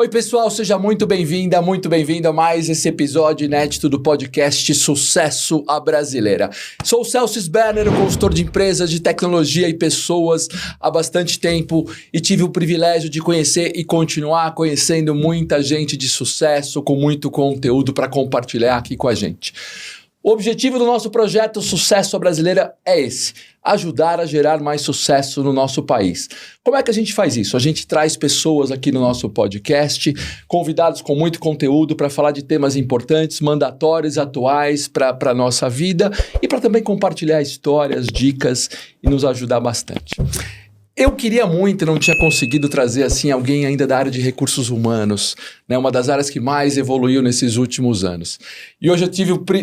Oi pessoal, seja muito bem-vindo a mais esse episódio inédito do podcast Sucesso à Brasileira. Sou o Celso Sberner, consultor de empresas, de tecnologia e pessoas há bastante tempo e tive o privilégio de conhecer e continuar conhecendo muita gente de sucesso com muito conteúdo para compartilhar aqui com a gente. O objetivo do nosso projeto Sucesso à Brasileira é esse: ajudar a gerar mais sucesso no nosso país. Como é que a gente faz isso? A gente traz pessoas aqui no nosso podcast, convidados com muito conteúdo para falar de temas importantes, mandatórios, atuais para a nossa vida e para também compartilhar histórias, dicas e nos ajudar bastante. Eu queria muito, não tinha conseguido trazer assim alguém ainda da área de recursos humanos, né? Uma das áreas que mais evoluiu nesses últimos anos. E hoje eu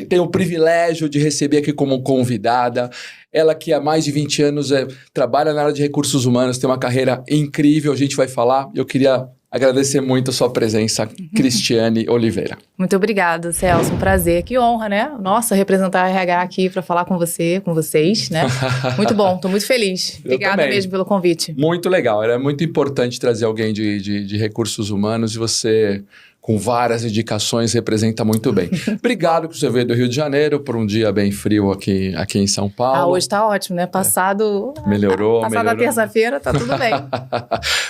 tenho o privilégio de receber aqui como convidada ela que há mais de 20 anos trabalha na área de recursos humanos, tem uma carreira incrível, a gente vai falar. Eu queria agradecer muito a sua presença, Cristiane Oliveira. Muito obrigada, Celso. Um prazer. Que honra, né? Nossa, representar a RH aqui para falar com você, com vocês, né? Muito bom, estou muito feliz. Obrigada mesmo pelo convite. Muito legal. Era muito importante trazer alguém de recursos humanos e você, com várias indicações, representa muito bem. Obrigado por você veio do Rio de Janeiro, por um dia bem frio aqui em São Paulo. Hoje está ótimo, né? Melhorou. A terça-feira, tá tudo bem.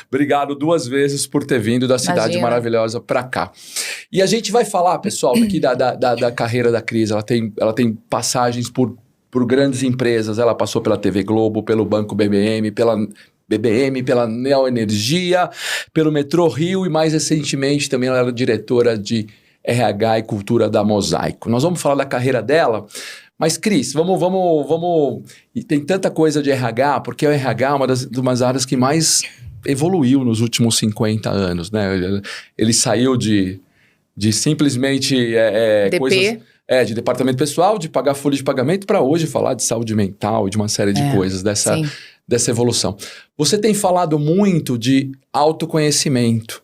Obrigado 2 vezes por ter vindo da cidade maravilhosa para cá. E a gente vai falar, pessoal, aqui da carreira da Cris. Ela tem passagens por grandes empresas. Ela passou pela TV Globo, pelo Banco BBM, pela Neoenergia, pelo Metrô Rio e mais recentemente também ela era diretora de RH e Cultura da Mosaico. Nós vamos falar da carreira dela, mas Cris, vamos... E tem tanta coisa de RH, porque o RH é uma das áreas que mais evoluiu nos últimos 50 anos, né? Ele saiu de simplesmente DP. Coisas... de departamento pessoal, de pagar folha de pagamento, para hoje falar de saúde mental, de uma série de coisas dessa evolução. Você tem falado muito de autoconhecimento,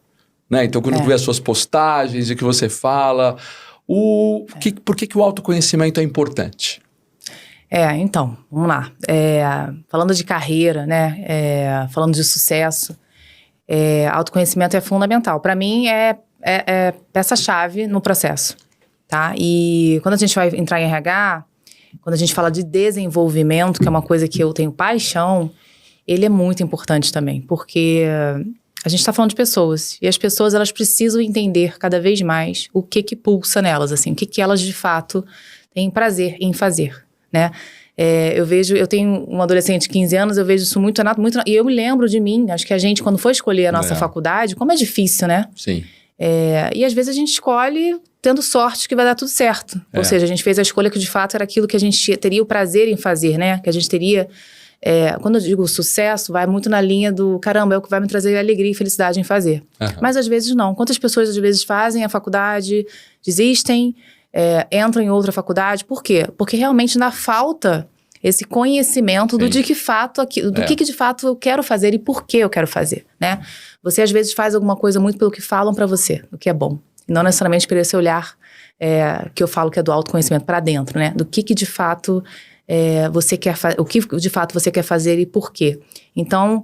né? Então, quando eu ver as suas postagens e o que você fala, por que o autoconhecimento é importante? Então, vamos lá. Falando de carreira, né? Falando de sucesso, autoconhecimento é fundamental. Para mim, é peça-chave no processo. Tá? E quando a gente vai entrar em RH, quando a gente fala de desenvolvimento, que é uma coisa que eu tenho paixão, ele é muito importante também, porque a gente está falando de pessoas, e as pessoas elas precisam entender cada vez mais o que pulsa nelas, assim, o que elas de fato têm prazer em fazer, né? Eu tenho um adolescente de 15 anos, eu vejo isso muito, e eu me lembro de mim, acho que a gente quando for escolher a nossa faculdade, como é difícil, né? Sim. E às vezes a gente escolhe tendo sorte que vai dar tudo certo. Ou seja, a gente fez a escolha que de fato era aquilo que a gente teria o prazer em fazer, né? Que a gente teria... quando eu digo sucesso, vai muito na linha do caramba, é o que vai me trazer alegria e felicidade em fazer. Mas às vezes não. Quantas pessoas às vezes fazem a faculdade, desistem, entram em outra faculdade. Por quê? Porque realmente na falta esse conhecimento do que de fato eu quero fazer e por que eu quero fazer, né? Você às vezes faz alguma coisa muito pelo que falam pra você, o que é bom. E não necessariamente por esse olhar que eu falo que é do autoconhecimento pra dentro, né? Do que de fato você quer fazer, o que de fato você quer fazer e por quê. Então,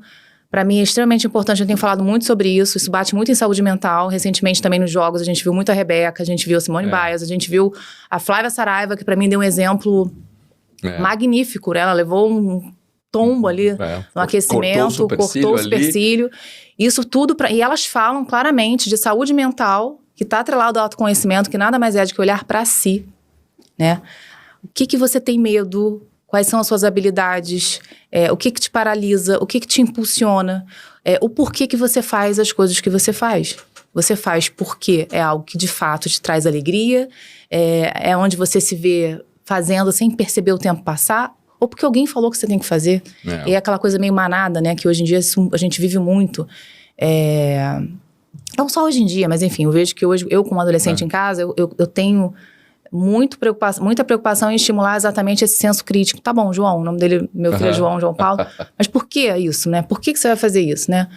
pra mim é extremamente importante, eu tenho falado muito sobre isso bate muito em saúde mental. Recentemente também nos jogos a gente viu muito a Rebeca, a gente viu a Simone Biles, a gente viu a Flávia Saraiva, que pra mim deu um exemplo magnífico, né? Ela levou um tombo ali no aquecimento, cortou o supercílio. Isso tudo, e elas falam claramente de saúde mental, que está atrelado ao autoconhecimento, que nada mais é do que olhar para si, né? O que você tem medo? Quais são as suas habilidades? O que te paralisa? O que te impulsiona? O porquê que você faz as coisas que você faz. Você faz porque é algo que de fato te traz alegria, é onde você se vê fazendo sem perceber o tempo passar, ou porque alguém falou que você tem que fazer. E é aquela coisa meio manada, né? Que hoje em dia a gente vive muito. Não só hoje em dia, mas enfim, eu vejo que hoje, eu como adolescente em casa, eu tenho muita preocupação em estimular exatamente esse senso crítico. Tá bom, João, o nome dele, meu filho é João Paulo. Mas por que isso, né? Por que você vai fazer isso, né?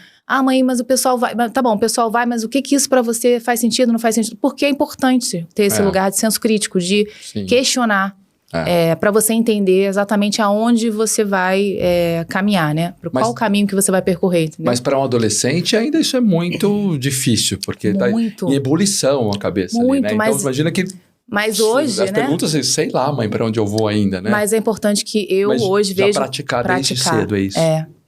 Mãe, mas o pessoal vai... Tá bom, o pessoal vai, mas o que isso pra você faz sentido, não faz sentido? Porque é importante ter esse lugar de senso crítico, de questionar. para você entender exatamente aonde você vai caminhar, né? Qual o caminho que você vai percorrer, entendeu? Mas para um adolescente ainda isso é muito difícil, porque tá em ebulição a cabeça ali, né? Então imagina que... Mas hoje, as perguntas, sei lá, mãe, para onde eu vou ainda, né? Mas é importante que hoje vejo... praticar desde cedo, é isso?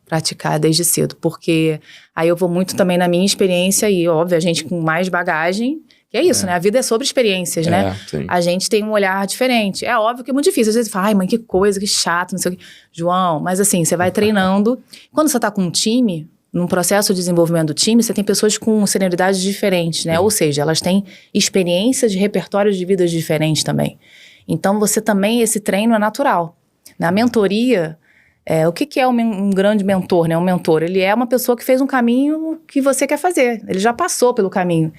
Praticar desde cedo, porque aí eu vou muito também na minha experiência e, óbvio, a gente com mais bagagem, que é isso, né? A vida é sobre experiências, né? Sim. A gente tem um olhar diferente. É óbvio que é muito difícil. Às vezes fala, ai, mãe, que coisa, que chato, não sei o quê. João, mas assim, você vai treinando. Quando você tá com um time, num processo de desenvolvimento do time, você tem pessoas com senioridades diferentes, né? Ou seja, elas têm experiências de repertórios de vidas diferentes também. Então, você também, esse treino é natural. Na mentoria... o que é um grande mentor, né? Um mentor, ele é uma pessoa que fez um caminho que você quer fazer. Ele já passou pelo caminho.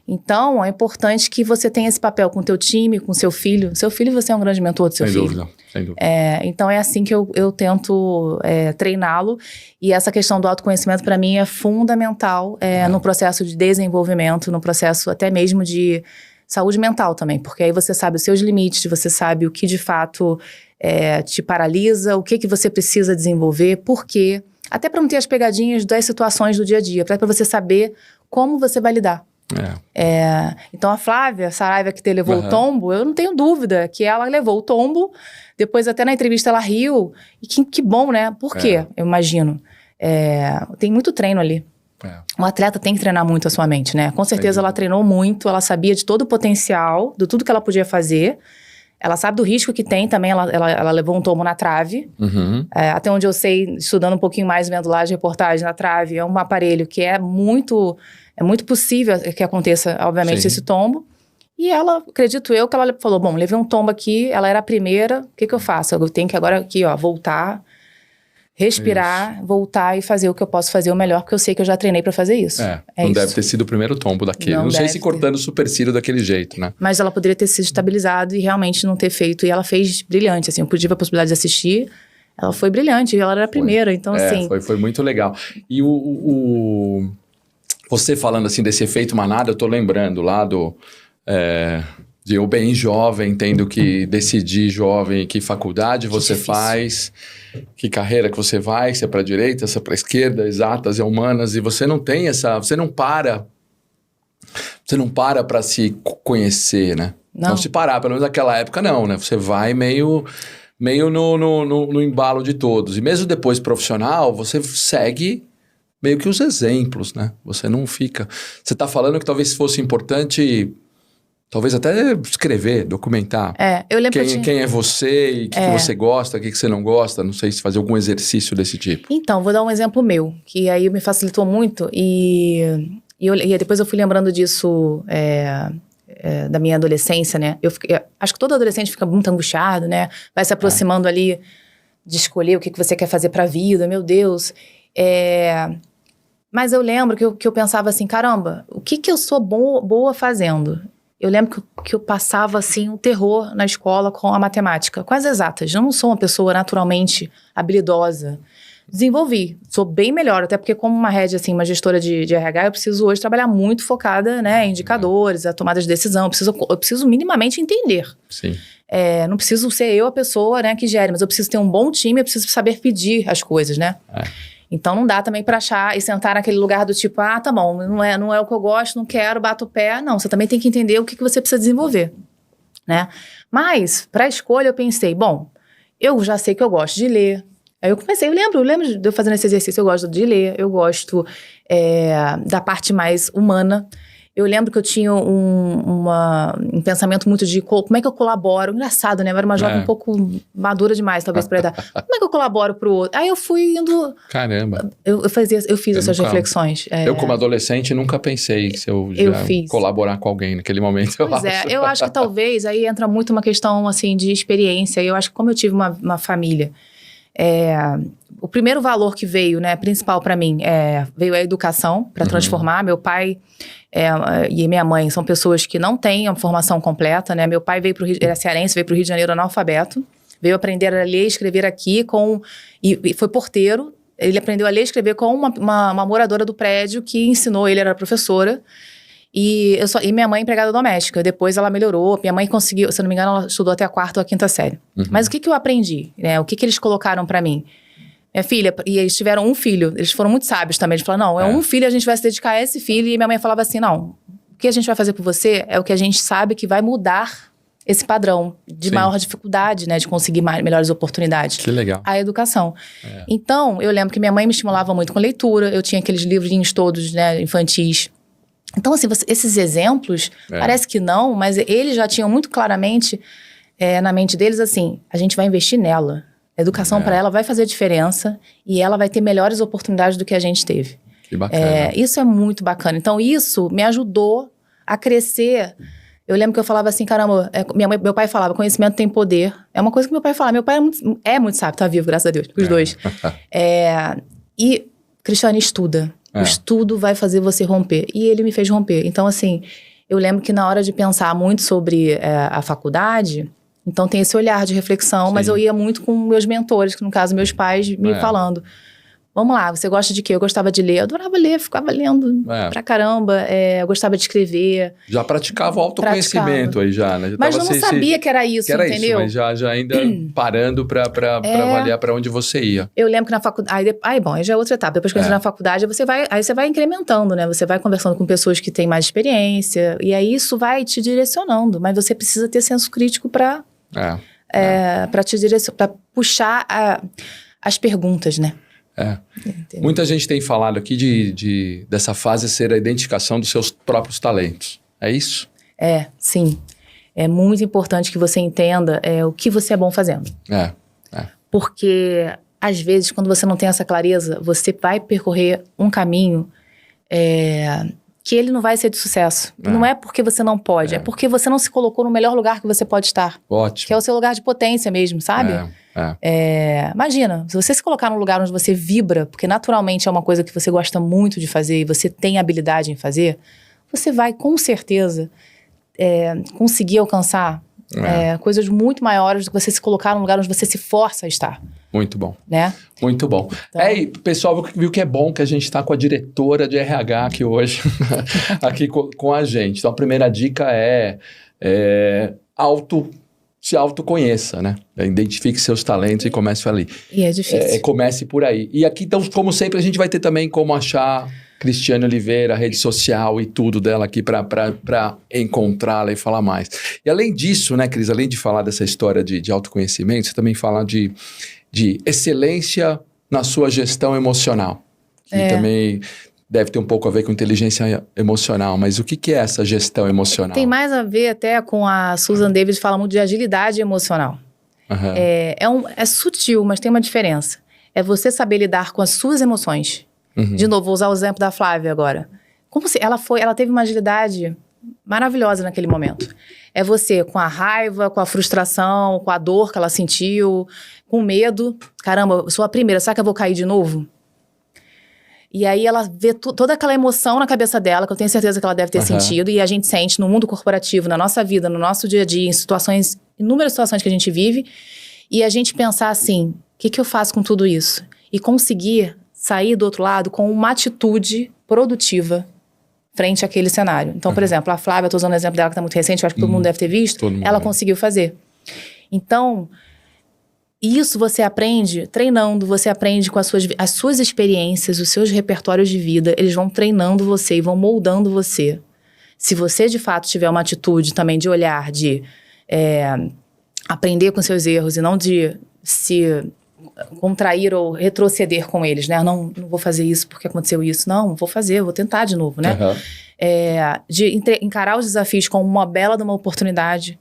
Então, é importante que você tenha esse papel com o teu time, com o seu filho. Seu filho, você é um grande mentor do seu filho. Sem dúvida. Então, é assim que eu tento treiná-lo. E essa questão do autoconhecimento, para mim, é fundamental no processo de desenvolvimento, no processo até mesmo de saúde mental também. Porque aí você sabe os seus limites, você sabe o que de fato... te paralisa, o que você precisa desenvolver, por quê. Até para não ter as pegadinhas das situações do dia a dia, para você saber como você vai lidar. Então a Flávia Saraiva, que levou o tombo, eu não tenho dúvida que ela levou o tombo, depois até na entrevista ela riu, e que bom, né? Por quê? Eu imagino. Tem muito treino ali. Um atleta tem que treinar muito a sua mente, né? Com certeza ela treinou muito, ela sabia de todo o potencial, de tudo que ela podia fazer. Ela sabe do risco que tem também, ela levou um tombo na trave. Até onde eu sei, estudando um pouquinho mais, vendo lá as reportagens na trave, é um aparelho que é muito possível que aconteça, obviamente, esse tombo. E ela, acredito eu, que ela falou, bom, levei um tombo aqui, ela era a primeira, o que eu faço? Eu tenho que agora aqui, voltar, respirar, voltar e fazer o que eu posso fazer o melhor, porque eu sei que eu já treinei pra fazer isso. Não deve ter sido o primeiro tombo daquele. Não sei se cortando o supercílio daquele jeito, né? Mas ela poderia ter sido estabilizado e realmente não ter feito. E ela fez brilhante, assim. Eu tive a possibilidade de assistir. Ela foi brilhante, ela era a primeira, então assim... Foi muito legal. E você falando assim desse efeito manada, eu tô lembrando lá de eu bem jovem, tendo que decidir jovem que faculdade você faz, que carreira que você vai, se é para a direita, se é para a esquerda, exatas e humanas, e você não tem você não para para se conhecer, né? Não se parar, pelo menos naquela época não, né? Você vai meio no embalo de todos. E mesmo depois profissional, você segue meio que os exemplos, né? Você não fica... Você tá falando que talvez fosse importante... Talvez até escrever, documentar. Eu lembro quem é você e o que você gosta, o que você não gosta. Não sei se fazer algum exercício desse tipo. Então, vou dar um exemplo meu, que aí me facilitou muito. E depois eu fui lembrando disso da minha adolescência, né? Acho que todo adolescente fica muito angustiado, né? Vai se aproximando ali de escolher o que você quer fazer pra vida, meu Deus. Mas eu lembro que eu pensava assim, caramba, o que eu sou boa fazendo? Eu lembro que eu passava, assim, um terror na escola com a matemática, com as exatas. Eu não sou uma pessoa naturalmente habilidosa. Desenvolvi, sou bem melhor, até porque como uma head, assim, uma gestora de RH, eu preciso hoje trabalhar muito focada, né, em indicadores, a tomada de decisão, eu preciso minimamente entender. Sim. Não preciso ser eu a pessoa, né, que gere, mas eu preciso ter um bom time, eu preciso saber pedir as coisas, né? Então não dá também pra achar e sentar naquele lugar do tipo, tá bom, não é o que eu gosto, não quero, bato o pé. Não, você também tem que entender o que você precisa desenvolver, né? Mas, pra escolha, eu pensei, bom, eu já sei que eu gosto de ler. Aí eu comecei, eu lembro de eu fazendo esse exercício, eu gosto de ler, eu gosto da parte mais humana. Eu lembro que eu tinha um pensamento muito de como é que eu colaboro. Engraçado, né? Eu era uma jovem um pouco madura demais, talvez, pra idade. Como é que eu colaboro pro outro? Aí eu fui indo... Caramba. Eu fiz essas reflexões. Eu, como adolescente, nunca pensei se eu colaborar com alguém naquele momento. Eu acho que talvez aí entra muito uma questão, assim, de experiência. E eu acho que como eu tive uma família... o primeiro valor que veio, né, principal pra mim, veio a educação para transformar. Meu pai e minha mãe são pessoas que não têm a formação completa, né? Meu pai era cearense, veio pro Rio de Janeiro analfabeto, veio aprender a ler e escrever aqui e foi porteiro. Ele aprendeu a ler e escrever com uma moradora do prédio que ensinou, ele era professora. E minha mãe é empregada doméstica. Depois ela melhorou. Minha mãe conseguiu, se eu não me engano, ela estudou até a 4ª ou a 5ª série. Mas o que eu aprendi? Né? O que eles colocaram pra mim? Minha filha, e eles tiveram um filho. Eles foram muito sábios também. Eles falaram, não, um filho, a gente vai se dedicar a esse filho. E minha mãe falava assim, não, o que a gente vai fazer por você é o que a gente sabe que vai mudar esse padrão de maior dificuldade, né? De conseguir melhores oportunidades. Que legal. A educação. Então, eu lembro que minha mãe me estimulava muito com leitura. Eu tinha aqueles livrinhos todos, né? Infantis. Então, assim, esses exemplos, parece que não, mas eles já tinham muito claramente na mente deles, assim, a gente vai investir nela. A educação para ela vai fazer diferença e ela vai ter melhores oportunidades do que a gente teve. Que bacana. Isso é muito bacana. Então, isso me ajudou a crescer. Eu lembro que eu falava assim, caramba, meu pai falava, conhecimento tem poder. É uma coisa que meu pai falava. Meu pai é muito sábio, tá vivo, graças a Deus, os dois. E, Cristiane, estuda. O estudo vai fazer você romper. E ele me fez romper. Então, assim, eu lembro que na hora de pensar muito sobre a faculdade, então tem esse olhar de reflexão, mas eu ia muito com meus mentores, que no caso, meus pais, me falando. Vamos lá, você gosta de quê? Eu gostava de ler, eu adorava ler, ficava lendo pra caramba, eu gostava de escrever. Já praticava o autoconhecimento aí já, né? Já mas eu não sabia que era isso, entendeu? Isso, mas já ainda parando pra avaliar pra onde você ia. Eu lembro que na faculdade... Aí já é outra etapa. Depois que eu entrei na faculdade, você vai incrementando, né? Você vai conversando com pessoas que têm mais experiência, e aí isso vai te direcionando. Mas você precisa ter senso crítico pra te direcionar, pra puxar as perguntas, né? Muita gente tem falado aqui dessa fase ser a identificação dos seus próprios talentos. É isso? Sim. É muito importante que você entenda o que você é bom fazendo. Porque, às vezes, quando você não tem essa clareza, você vai percorrer um caminho que ele não vai ser de sucesso. Não é porque você não pode, é porque você não se colocou no melhor lugar que você pode estar. Ótimo. Que é o seu lugar de potência mesmo, sabe? Imagina, se você se colocar num lugar onde você vibra, porque naturalmente é uma coisa que você gosta muito de fazer e você tem habilidade em fazer, você vai com certeza conseguir alcançar coisas muito maiores do que você se colocar num lugar onde você se força a estar. Muito bom. Né? Muito bom. Então, Pessoal, viu que é bom que a gente está com a diretora de RH aqui hoje, aqui com a gente. Então, a primeira dica se autoconheça, né? Identifique seus talentos e comece ali. E é difícil. Comece por aí. E aqui, então, como sempre, a gente vai ter também como achar Cristiane Oliveira, a rede social e tudo dela aqui para encontrá-la e falar mais. E além disso, né, Cris, além de falar dessa história de autoconhecimento, você também fala de excelência na sua gestão emocional. Que também deve ter um pouco a ver com inteligência emocional, mas o que é essa gestão emocional? Tem mais a ver até com a Susan David, fala muito de agilidade emocional. É sutil, mas tem uma diferença. É você saber lidar com as suas emoções. De novo, vou usar o exemplo da Flávia agora. Ela teve uma agilidade maravilhosa naquele momento. É você com a raiva, com a frustração, com a dor que ela sentiu, com medo. Caramba, eu sou a primeira, será que eu vou cair de novo? E aí ela vê toda aquela emoção na cabeça dela, que eu tenho certeza que ela deve ter sentido, e a gente sente no mundo corporativo, na nossa vida, no nosso dia a dia, em inúmeras situações que a gente vive, e a gente pensar assim, o que eu faço com tudo isso? E conseguir sair do outro lado com uma atitude produtiva frente àquele cenário. Então, por exemplo, a Flávia, estou usando o exemplo dela que está muito recente, eu acho que todo mundo deve ter visto, ela conseguiu fazer. Então, isso você aprende treinando, você aprende com as suas experiências, os seus repertórios de vida, eles vão treinando você e vão moldando você. Se você, de fato, tiver uma atitude também de olhar, de aprender com seus erros e não de se contrair ou retroceder com eles, né? Não vou fazer isso porque aconteceu isso. Não, vou fazer, vou tentar de novo, né? De encarar os desafios como uma bela de uma oportunidade.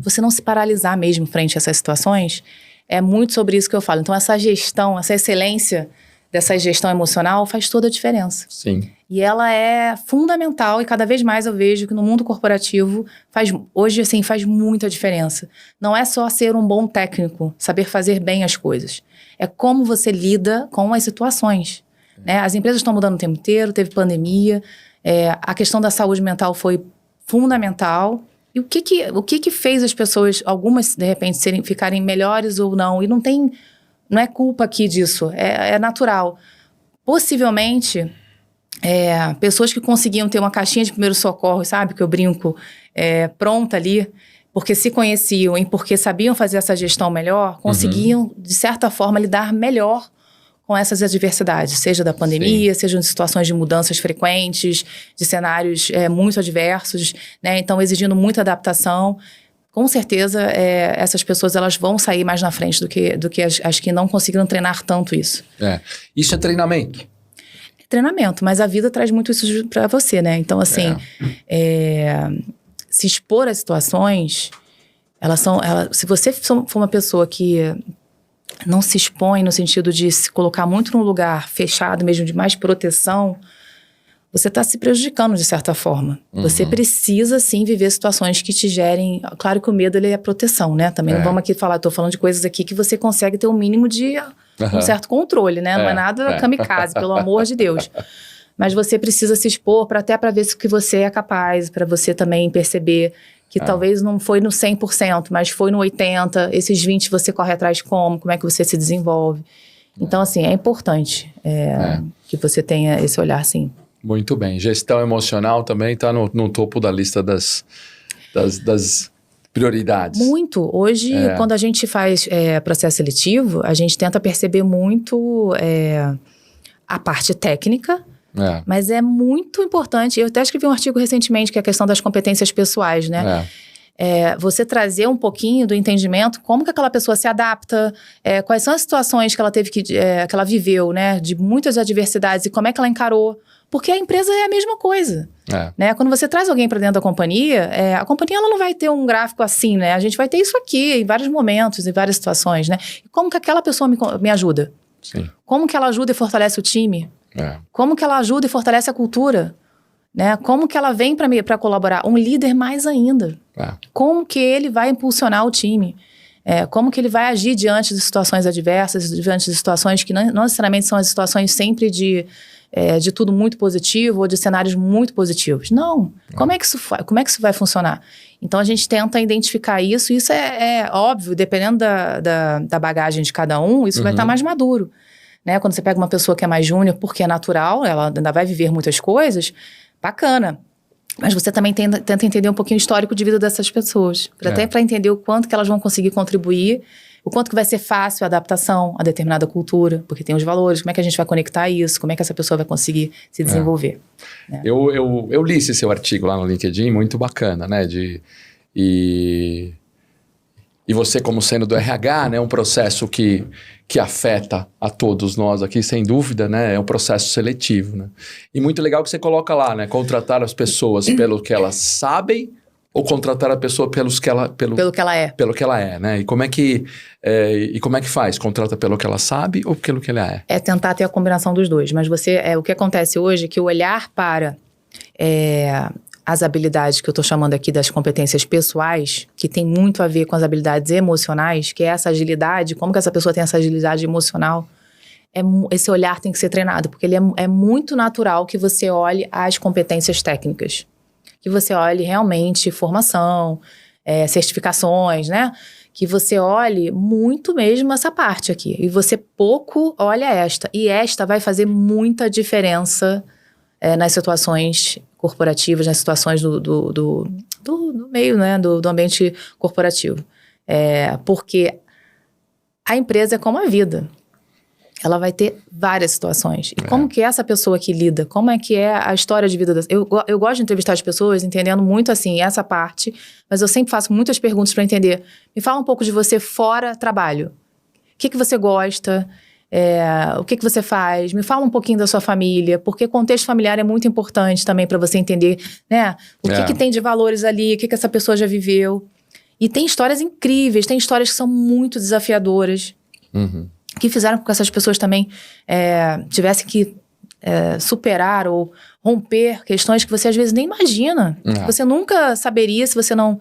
Você não se paralisar mesmo frente a essas situações. É muito sobre isso que eu falo. Então, essa gestão, essa excelência dessa gestão emocional faz toda a diferença. Sim. E ela é fundamental e cada vez mais eu vejo que no mundo corporativo hoje, assim, faz muita diferença. Não é só ser um bom técnico, saber fazer bem as coisas. É como você lida com as situações. Né? As empresas estão mudando o tempo inteiro, teve pandemia, a questão da saúde mental foi fundamental. E o que fez as pessoas, algumas, de repente, ficarem melhores ou não? E não é culpa aqui disso, é natural. Possivelmente, pessoas que conseguiam ter uma caixinha de primeiros socorros, sabe? Que eu brinco, pronta ali, porque se conheciam e porque sabiam fazer essa gestão melhor, conseguiam, de certa forma, lidar melhor com essas adversidades, seja da pandemia, sejam de situações de mudanças frequentes, de cenários muito adversos, né? Então, exigindo muita adaptação. Com certeza, essas pessoas elas vão sair mais na frente do que as que não conseguiram treinar tanto isso. Isso é treinamento? Treinamento, mas a vida traz muito isso para você, né? Então, assim, se expor às situações, se você for uma pessoa que não se expõe no sentido de se colocar muito num lugar fechado, mesmo de mais proteção, você está se prejudicando de certa forma. Você precisa, sim, viver situações que te gerem... Claro que o medo, ele é proteção, né? Também não vamos aqui falar... Estou falando de coisas aqui que você consegue ter um mínimo de... um certo controle, né? Não é nada kamikaze, pelo amor de Deus. Mas você precisa se expor até para ver se que você é capaz, para você também perceber que talvez não foi no 100%, mas foi no 80%. Esses 20% você corre atrás como é que você se desenvolve. Então, assim, é importante que você tenha esse olhar, sim. Muito bem. Gestão emocional também está no topo da lista das prioridades. Muito. Hoje, quando a gente faz processo seletivo, a gente tenta perceber muito a parte técnica, mas é muito importante. Eu até escrevi um artigo recentemente que é a questão das competências pessoais, né? Você trazer um pouquinho do entendimento, como que aquela pessoa se adapta, quais são as situações que ela teve que ela viveu, né? De muitas adversidades e como é que ela encarou. Porque a empresa é a mesma coisa, né? Quando você traz alguém para dentro da companhia, a companhia ela não vai ter um gráfico assim, né? A gente vai ter isso aqui em vários momentos, em várias situações, né? E como que aquela pessoa me ajuda? Sim. Como que ela ajuda e fortalece o time? Como que ela ajuda e fortalece a cultura? Né? Como que ela vem para colaborar? Um líder mais ainda. Como que ele vai impulsionar o time? Como que ele vai agir diante de situações adversas, diante de situações que não necessariamente são as situações sempre de tudo muito positivo ou de cenários muito positivos. Não. Como é que isso vai funcionar? Então, a gente tenta identificar isso. Isso é óbvio, dependendo da bagagem de cada um, isso vai estar mais maduro. Né? Quando você pega uma pessoa que é mais júnior, porque é natural, ela ainda vai viver muitas coisas, bacana. Mas você também tenta entender um pouquinho o histórico de vida dessas pessoas. Até para entender o quanto que elas vão conseguir contribuir, o quanto que vai ser fácil a adaptação a determinada cultura, porque tem os valores, como é que a gente vai conectar isso, como é que essa pessoa vai conseguir se desenvolver. Né? Eu li esse seu artigo lá no LinkedIn, muito bacana, né? E você, como sendo do RH, né, um processo que afeta a todos nós aqui, sem dúvida, né, é um processo seletivo, né? E muito legal que você coloca lá, né, contratar as pessoas pelo que elas sabem ou contratar a pessoa pelo que ela é. Pelo que ela é, né? E como é que faz? Contrata pelo que ela sabe ou pelo que ela é? É tentar ter a combinação dos dois, mas o que acontece hoje é que o olhar para as habilidades que eu estou chamando aqui das competências pessoais, que tem muito a ver com as habilidades emocionais, que é essa agilidade, como que essa pessoa tem essa agilidade emocional, esse olhar tem que ser treinado, porque ele é muito natural que você olhe as competências técnicas, que você olhe realmente formação, certificações, né? Que você olhe muito mesmo essa parte aqui, e você pouco olha esta, e esta vai fazer muita diferença nas situações corporativas, nas situações do meio, né, do ambiente corporativo. Porque a empresa é como a vida. Ela vai ter várias situações. E como que essa pessoa que lida, como é que é a história de vida eu gosto de entrevistar as pessoas, entendendo muito, assim, essa parte, mas eu sempre faço muitas perguntas para entender. Me fala um pouco de você fora trabalho. O que você gosta? O que você faz? Me fala um pouquinho da sua família, porque contexto familiar é muito importante também para você entender, né? O que tem de valores ali, o que essa pessoa já viveu. E tem histórias incríveis, tem histórias que são muito desafiadoras, que fizeram com que essas pessoas também tivessem que superar ou romper questões que você às vezes nem imagina, que você nunca saberia se você não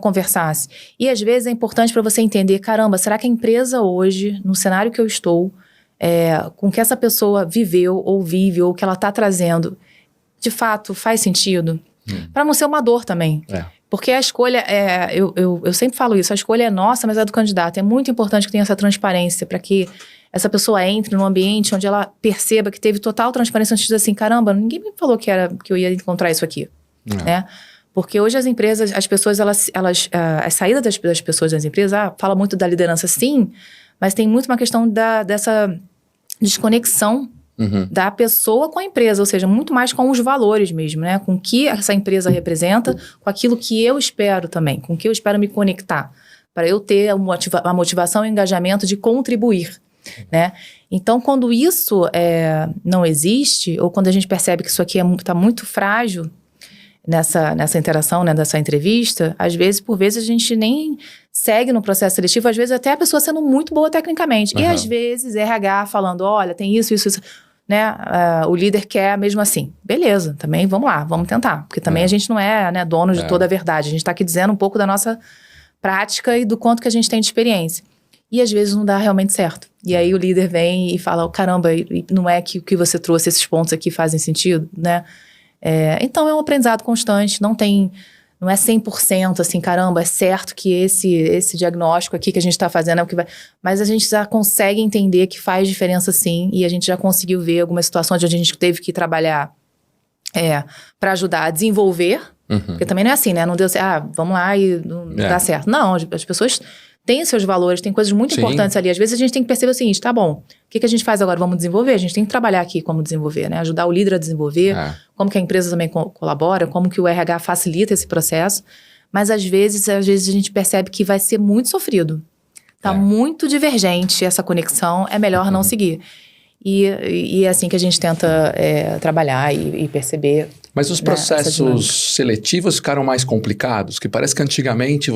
conversasse. E às vezes é importante para você entender, caramba, será que a empresa hoje, no cenário que eu estou, com o que essa pessoa viveu ou vive, ou o que ela está trazendo, de fato faz sentido? Para não ser uma dor também. Porque a escolha eu sempre falo isso, a escolha é nossa, mas é do candidato. É muito importante que tenha essa transparência para que essa pessoa entre num ambiente onde ela perceba que teve total transparência, no sentido assim, caramba, ninguém me falou que eu ia encontrar isso aqui, né? Porque hoje as empresas, as pessoas, a saída das pessoas das empresas, fala muito da liderança sim, mas tem muito uma questão dessa desconexão da pessoa com a empresa, ou seja, muito mais com os valores mesmo, né? Com o que essa empresa representa, com aquilo que eu espero também, com o que eu espero me conectar, para eu ter a motivação e o engajamento de contribuir, né? Então, quando isso não existe, ou quando a gente percebe que isso aqui está muito frágil, nessa interação, né, dessa entrevista, às vezes, por vezes, a gente nem segue no processo seletivo, às vezes até a pessoa sendo muito boa tecnicamente. E às vezes RH falando, olha, tem isso, né? O líder quer mesmo assim. Beleza, também vamos lá, vamos tentar. Porque também a gente não é, né, dono de toda a verdade. A gente está aqui dizendo um pouco da nossa prática e do quanto que a gente tem de experiência. E às vezes não dá realmente certo. E aí o líder vem e fala, caramba, não é que o que você trouxe, esses pontos aqui fazem sentido, né? Então é um aprendizado constante, não é 100% assim, caramba, é certo que esse diagnóstico aqui que a gente está fazendo é o que vai... Mas a gente já consegue entender que faz diferença sim, e a gente já conseguiu ver algumas situações onde a gente teve que trabalhar para ajudar a desenvolver, porque também não é assim, né? Não deu certo, vamos lá e não dá certo. Não, as pessoas têm seus valores, tem coisas muito importantes ali. Às vezes a gente tem que perceber o seguinte, tá bom, o que a gente faz agora? Vamos desenvolver? A gente tem que trabalhar aqui como desenvolver, né? Ajudar o líder a desenvolver, como que a empresa também colabora, como que o RH facilita esse processo. Mas às vezes a gente percebe que vai ser muito sofrido. Tá muito divergente essa conexão, é melhor não seguir. E é assim que a gente tenta trabalhar e perceber. Mas os processos seletivos ficaram mais complicados, que parece que antigamente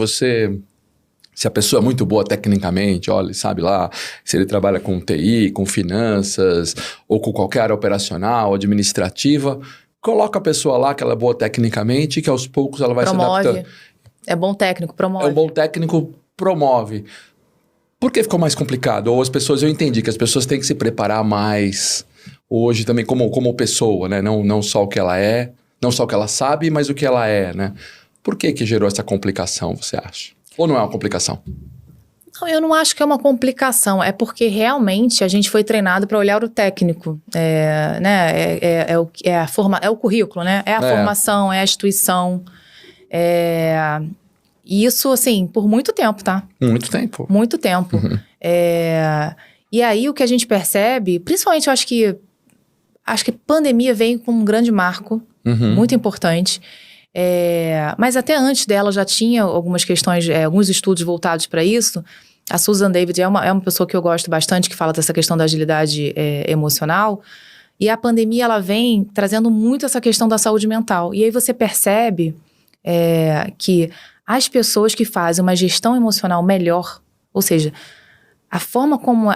se a pessoa é muito boa tecnicamente, olha, sabe lá, se ele trabalha com TI, com finanças, ou com qualquer área operacional, administrativa, coloca a pessoa lá que ela é boa tecnicamente e que aos poucos ela vai se adaptando. É bom técnico, promove. É um bom técnico, promove. Por que ficou mais complicado? Ou eu entendi que as pessoas têm que se preparar mais hoje também como pessoa, né? Não só o que ela é, não só o que ela sabe, mas o que ela é, né? Por que gerou essa complicação, você acha? Ou não é uma complicação? Não, eu não acho que é uma complicação. É porque realmente a gente foi treinado para olhar o técnico. Né? É o currículo, né? É a formação, é a instituição. E isso, assim, por muito tempo, tá? Muito tempo. Muito tempo. E aí o que a gente percebe, principalmente eu acho que pandemia veio com um grande marco, muito importante. Mas até antes dela já tinha algumas questões, alguns estudos voltados para isso. A Susan David é uma pessoa que eu gosto bastante, que fala dessa questão da agilidade emocional. E a pandemia, ela vem trazendo muito essa questão da saúde mental. E aí você percebe que as pessoas que fazem uma gestão emocional melhor, ou seja, a forma como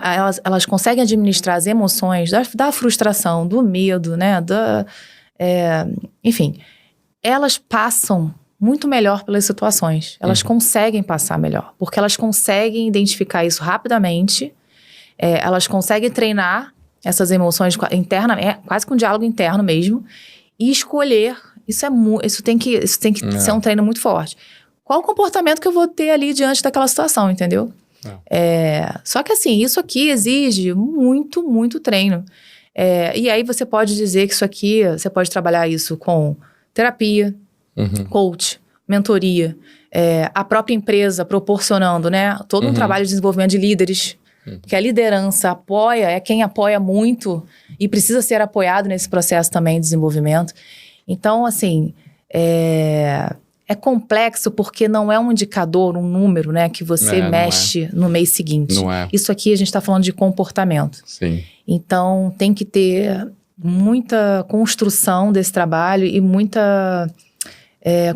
elas conseguem administrar as emoções, da frustração, do medo, né? Enfim... elas passam muito melhor pelas situações. Elas conseguem passar melhor. Porque elas conseguem identificar isso rapidamente. Elas conseguem treinar essas emoções internamente, quase com um diálogo interno mesmo. E escolher. Isso tem que ser um treino muito forte. Qual o comportamento que eu vou ter ali diante daquela situação, entendeu? Só que assim, isso aqui exige muito, muito treino. E aí você pode dizer que isso aqui, você pode trabalhar isso com... terapia, coach, mentoria, a própria empresa proporcionando, né, todo um trabalho de desenvolvimento de líderes, que a liderança apoia, é quem apoia muito e precisa ser apoiado nesse processo também de desenvolvimento. Então, assim, é complexo porque não é um indicador, um número, né, que você mexe no mês seguinte. Não é. Isso aqui a gente está falando de comportamento. Sim. Então, tem que ter... muita construção desse trabalho e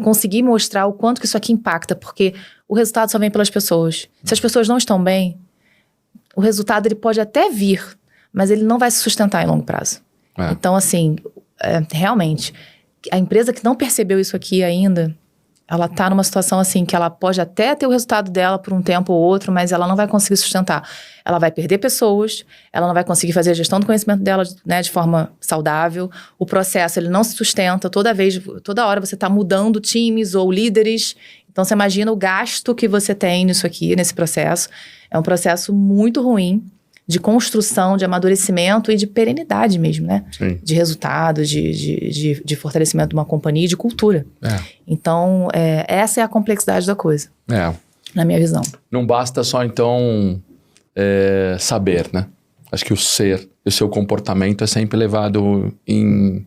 conseguir mostrar o quanto que isso aqui impacta, porque o resultado só vem pelas pessoas. Se as pessoas não estão bem, o resultado ele pode até vir, mas ele não vai se sustentar em longo prazo. Então, assim, realmente, a empresa que não percebeu isso aqui ainda, ela está numa situação assim que ela pode até ter o resultado dela por um tempo ou outro, mas ela não vai conseguir sustentar. Ela vai perder pessoas, ela não vai conseguir fazer a gestão do conhecimento dela, né, de forma saudável. O processo, ele não se sustenta. Toda hora você está mudando times ou líderes. Então, você imagina o gasto que você tem nisso aqui, nesse processo. É um processo muito ruim. de construção, de amadurecimento e de perenidade mesmo, né? Sim. De resultado, de fortalecimento de uma companhia e de cultura. Então, essa é a complexidade da coisa, na minha visão. Não basta só, então, saber, né? Acho que o ser, o seu comportamento é sempre levado em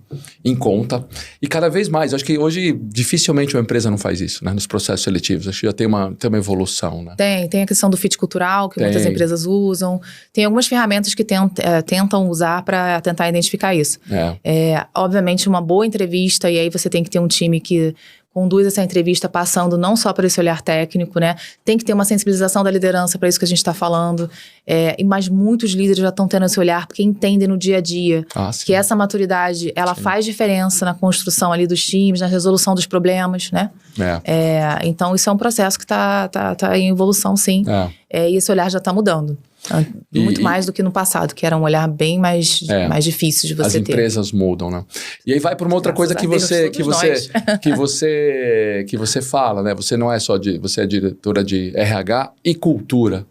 conta. E cada vez mais, acho que hoje dificilmente uma empresa não faz isso, né? Nos processos seletivos. Acho que já tem uma evolução, né? Tem a questão do fit cultural, que muitas empresas usam. Tem algumas ferramentas que tentam usar para tentar identificar isso. Obviamente, uma boa entrevista, e aí você tem que ter um time que conduz essa entrevista passando não só por esse olhar técnico, né? Tem que ter uma sensibilização da liderança para isso que a gente está falando. Mas muitos líderes já estão tendo esse olhar porque entendem no dia a dia que essa maturidade, ela faz diferença na construção ali dos times, na resolução dos problemas, né? Então, isso é um processo que está em evolução, sim. E esse olhar já está mudando. Muito mais do que no passado, que era um olhar bem mais difícil de você ter. As empresas mudam, né? E aí vai para uma outra coisa que você fala, né? Você não é só você é diretora de RH e cultura,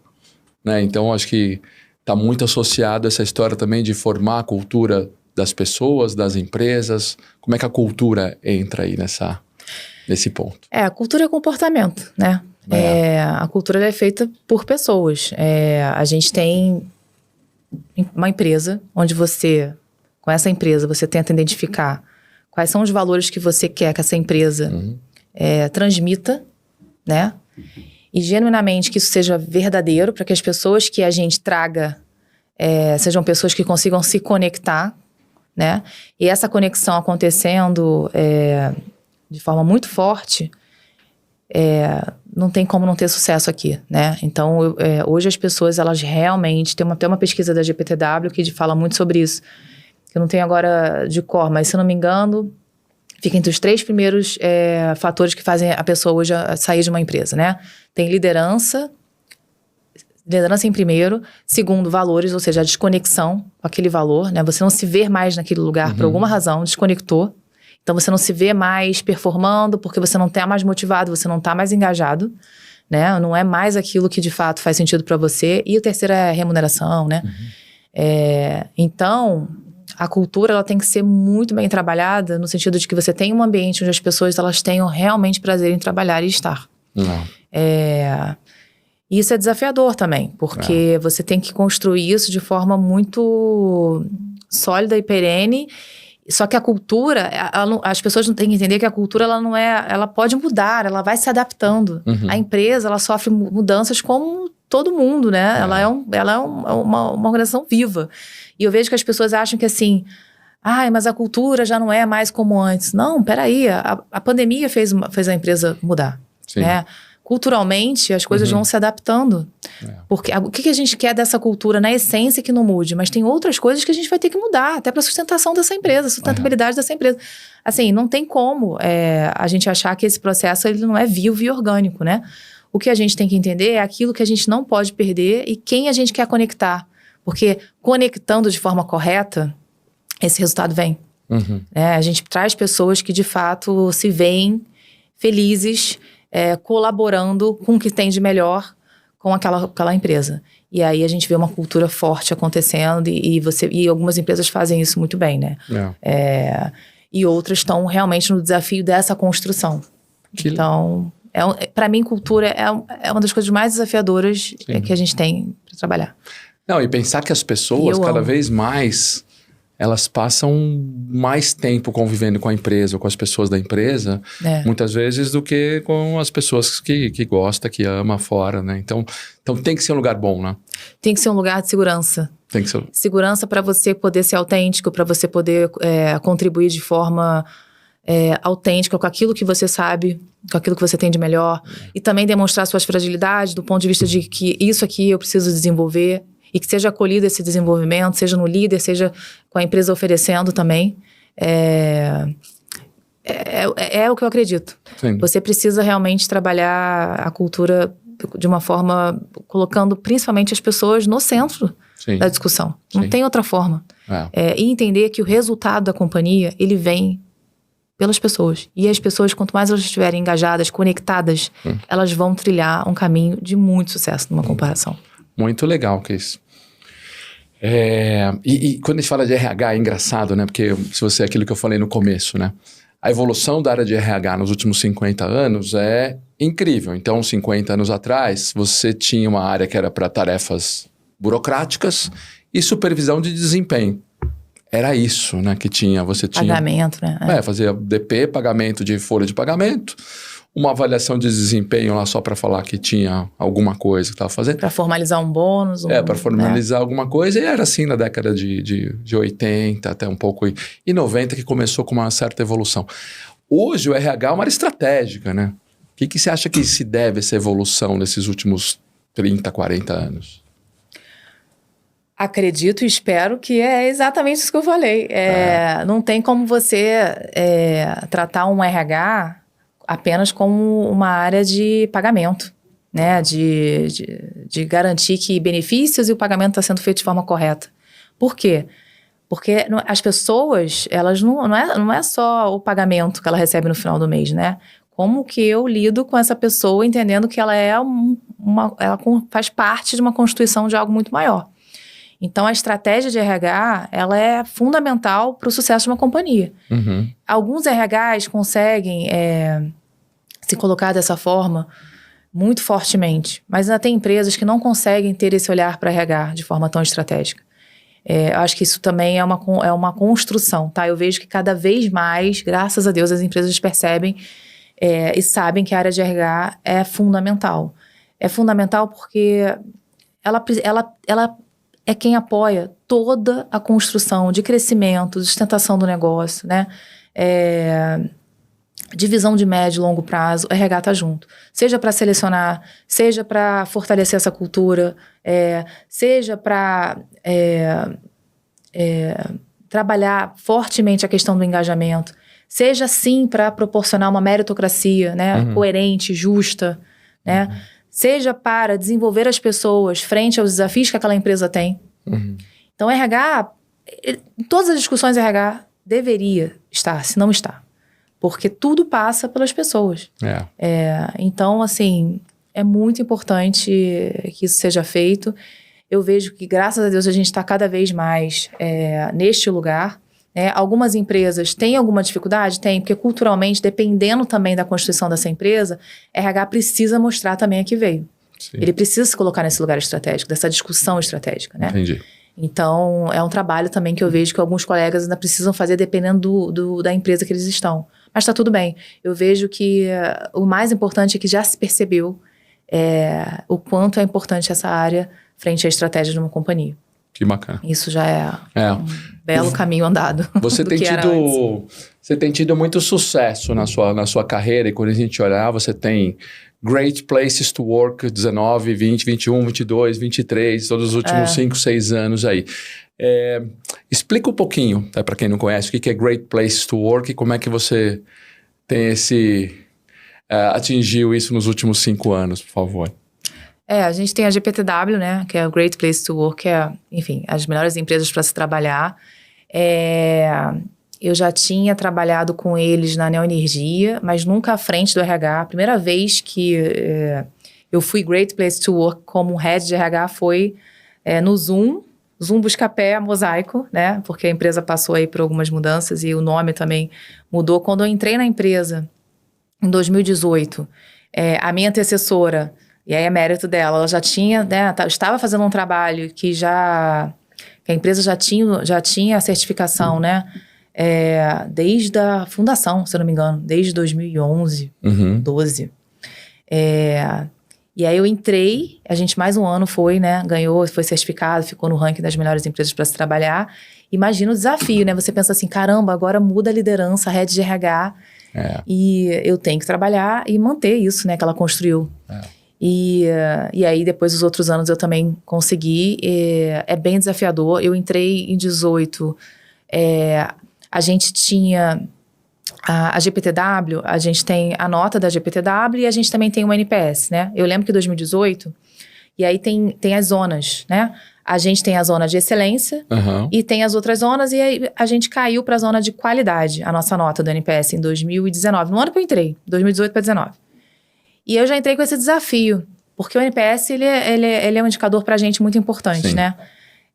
né? Então, acho que está muito associado a essa história também de formar a cultura das pessoas, das empresas. Como é que a cultura entra aí nesse ponto? A cultura é comportamento, né? A cultura é feita por pessoas. A gente tem uma empresa onde com essa empresa, você tenta identificar quais são os valores que você quer que essa empresa transmita, né? E genuinamente que isso seja verdadeiro, para que as pessoas que a gente traga sejam pessoas que consigam se conectar, né? E essa conexão acontecendo de forma muito forte, não tem como não ter sucesso aqui, né? Então, hoje as pessoas, elas realmente... Tem até uma pesquisa da GPTW que fala muito sobre isso. Eu não tenho agora de cor, mas se eu não me engano, fica entre os 3 primeiros fatores que fazem a pessoa hoje sair de uma empresa, né? Tem liderança em primeiro. Segundo, valores, ou seja, a desconexão com aquele valor, né? Você não se vê mais naquele lugar por alguma razão, desconectou. Então, você não se vê mais performando porque você não está mais motivado, você não está mais engajado, né? Não é mais aquilo que, de fato, faz sentido para você. E o terceiro é a remuneração, né? Então, a cultura ela tem que ser muito bem trabalhada no sentido de que você tem um ambiente onde as pessoas elas tenham realmente prazer em trabalhar e estar. E isso é desafiador também, porque você tem que construir isso de forma muito sólida e perene. Só que a cultura, as pessoas não têm que entender que a cultura ela não ela pode mudar, ela vai se adaptando. A empresa ela sofre mudanças como todo mundo, né? Ela é uma organização viva. E eu vejo que as pessoas acham que assim, mas a cultura já não é mais como antes. Não, peraí, a pandemia fez a empresa mudar, né? Culturalmente, as coisas vão se adaptando. Porque o que a gente quer dessa cultura, na essência, que não mude? Mas tem outras coisas que a gente vai ter que mudar, até para a sustentação dessa empresa, sustentabilidade dessa empresa. Assim, não tem como a gente achar que esse processo ele não é vivo e orgânico, né? O que a gente tem que entender é aquilo que a gente não pode perder e quem a gente quer conectar. Porque conectando de forma correta, esse resultado vem. A gente traz pessoas que, de fato, se veem felizes, colaborando com o que tem de melhor com aquela empresa. E aí a gente vê uma cultura forte acontecendo e algumas empresas fazem isso muito bem, né? E outras estão realmente no desafio dessa construção. Então, para mim, cultura é uma das coisas mais desafiadoras que a gente tem para trabalhar. Não, e pensar que as pessoas cada vez mais... elas passam mais tempo convivendo com a empresa ou com as pessoas da empresa, muitas vezes, do que com as pessoas que gosta, que ama fora, né? Então tem que ser um lugar bom, né? Tem que ser um lugar de segurança. Tem que ser. Segurança para você poder ser autêntico, para você poder contribuir de forma autêntica com aquilo que você sabe, com aquilo que você tem de melhor. E também demonstrar suas fragilidades do ponto de vista de que isso aqui eu preciso desenvolver. E que seja acolhido esse desenvolvimento, seja no líder, seja com a empresa oferecendo também. É o que eu acredito. Sim. Você precisa realmente trabalhar a cultura de uma forma, colocando principalmente as pessoas no centro da discussão. Não tem outra forma. E entender que o resultado da companhia, ele vem pelas pessoas. E as pessoas, quanto mais elas estiverem engajadas, conectadas, elas vão trilhar um caminho de muito sucesso numa comparação. Muito legal que isso. E quando a gente fala de RH é engraçado, né? Porque se você aquilo que eu falei no começo, né? A evolução da área de RH nos últimos 50 anos é incrível. Então, 50 anos atrás, você tinha uma área que era para tarefas burocráticas e supervisão de desempenho. Era isso, né, que tinha. Você tinha... Pagamento, né? Fazia DP, pagamento de folha de pagamento, uma avaliação de desempenho lá só para falar que tinha alguma coisa que estava fazendo. Para formalizar um bônus. Para formalizar alguma coisa. E era assim na década de 80 até um pouco e 90 que começou com uma certa evolução. Hoje o RH é uma área estratégica, né? O que você acha que se deve essa evolução nesses últimos 30, 40 anos? Acredito e espero que é exatamente isso que eu falei. Não tem como você tratar um RH apenas como uma área de pagamento, né? De garantir que benefícios e o pagamento está sendo feito de forma correta. Por quê? Porque as pessoas, elas não é só o pagamento que ela recebe no final do mês, né? Como que eu lido com essa pessoa entendendo que ela ela faz parte de uma constituição de algo muito maior. Então, a estratégia de RH, ela é fundamental para o sucesso de uma companhia. Uhum. Alguns RHs conseguem se colocar dessa forma muito fortemente, mas ainda tem empresas que não conseguem ter esse olhar para RH de forma tão estratégica. Eu acho que isso também é uma construção, tá? Eu vejo que cada vez mais, graças a Deus, as empresas percebem e sabem que a área de RH é fundamental. É fundamental porque ela é quem apoia toda a construção de crescimento, de sustentação do negócio, né? Divisão de médio e longo prazo, o RH está junto. Seja para selecionar, seja para fortalecer essa cultura, seja para trabalhar fortemente a questão do engajamento, seja sim para proporcionar uma meritocracia, né? Coerente, justa, né? Seja para desenvolver as pessoas frente aos desafios que aquela empresa tem. Então, RH, em todas as discussões RH, deveria estar, se não está. Porque tudo passa pelas pessoas. Então, assim, é muito importante que isso seja feito. Eu vejo que, graças a Deus, a gente está cada vez mais neste lugar. Algumas empresas têm alguma dificuldade? Tem, porque culturalmente, dependendo também da constituição dessa empresa, RH precisa mostrar também a que veio. Sim. Ele precisa se colocar nesse lugar estratégico, dessa discussão estratégica, né? Entendi. Então, é um trabalho também que eu vejo que alguns colegas ainda precisam fazer dependendo da empresa que eles estão. Mas está tudo bem. Eu vejo que o mais importante é que já se percebeu o quanto é importante essa área frente à estratégia de uma companhia. Que bacana. Isso já é um belo caminho andado. Você tem tido muito sucesso na sua carreira, e quando a gente olhar, você tem Great Places to Work 19, 20, 21, 22, 23, todos os últimos 5, 6 anos aí. Explica um pouquinho, para quem não conhece, o que é Great Places to Work e como é que você tem atingiu isso nos últimos 5 anos, por favor. A gente tem a GPTW, né, que é o Great Place to Work, que é, enfim, as melhores empresas para se trabalhar. Eu já tinha trabalhado com eles na Neoenergia, mas nunca à frente do RH. A primeira vez que eu fui Great Place to Work como head de RH foi no Zoom Buscapé Mosaico, né, porque a empresa passou aí por algumas mudanças e o nome também mudou. Quando eu entrei na empresa, em 2018, a minha antecessora... E aí é mérito dela, ela já tinha, né, estava fazendo um trabalho que a empresa já tinha a certificação, né, desde a fundação, se eu não me engano, desde 2011, 12. E aí eu entrei, a gente mais um ano foi, né, ganhou, foi certificado, ficou no ranking das melhores empresas para se trabalhar. Imagina o desafio, né, você pensa assim, caramba, agora muda a liderança, a head de RH, e eu tenho que trabalhar e manter isso, né, que ela construiu. E aí, depois dos outros anos, eu também consegui. É bem desafiador. Eu entrei em 18. A gente tinha a GPTW, a gente tem a nota da GPTW e a gente também tem uma NPS, né? Eu lembro que em 2018, e aí tem as zonas, né? A gente tem a zona de excelência e tem as outras zonas, e aí a gente caiu para a zona de qualidade, a nossa nota do NPS em 2019, no ano que eu entrei, 2018 para 2019. E eu já entrei com esse desafio, porque o NPS, ele é um indicador pra gente muito importante, né?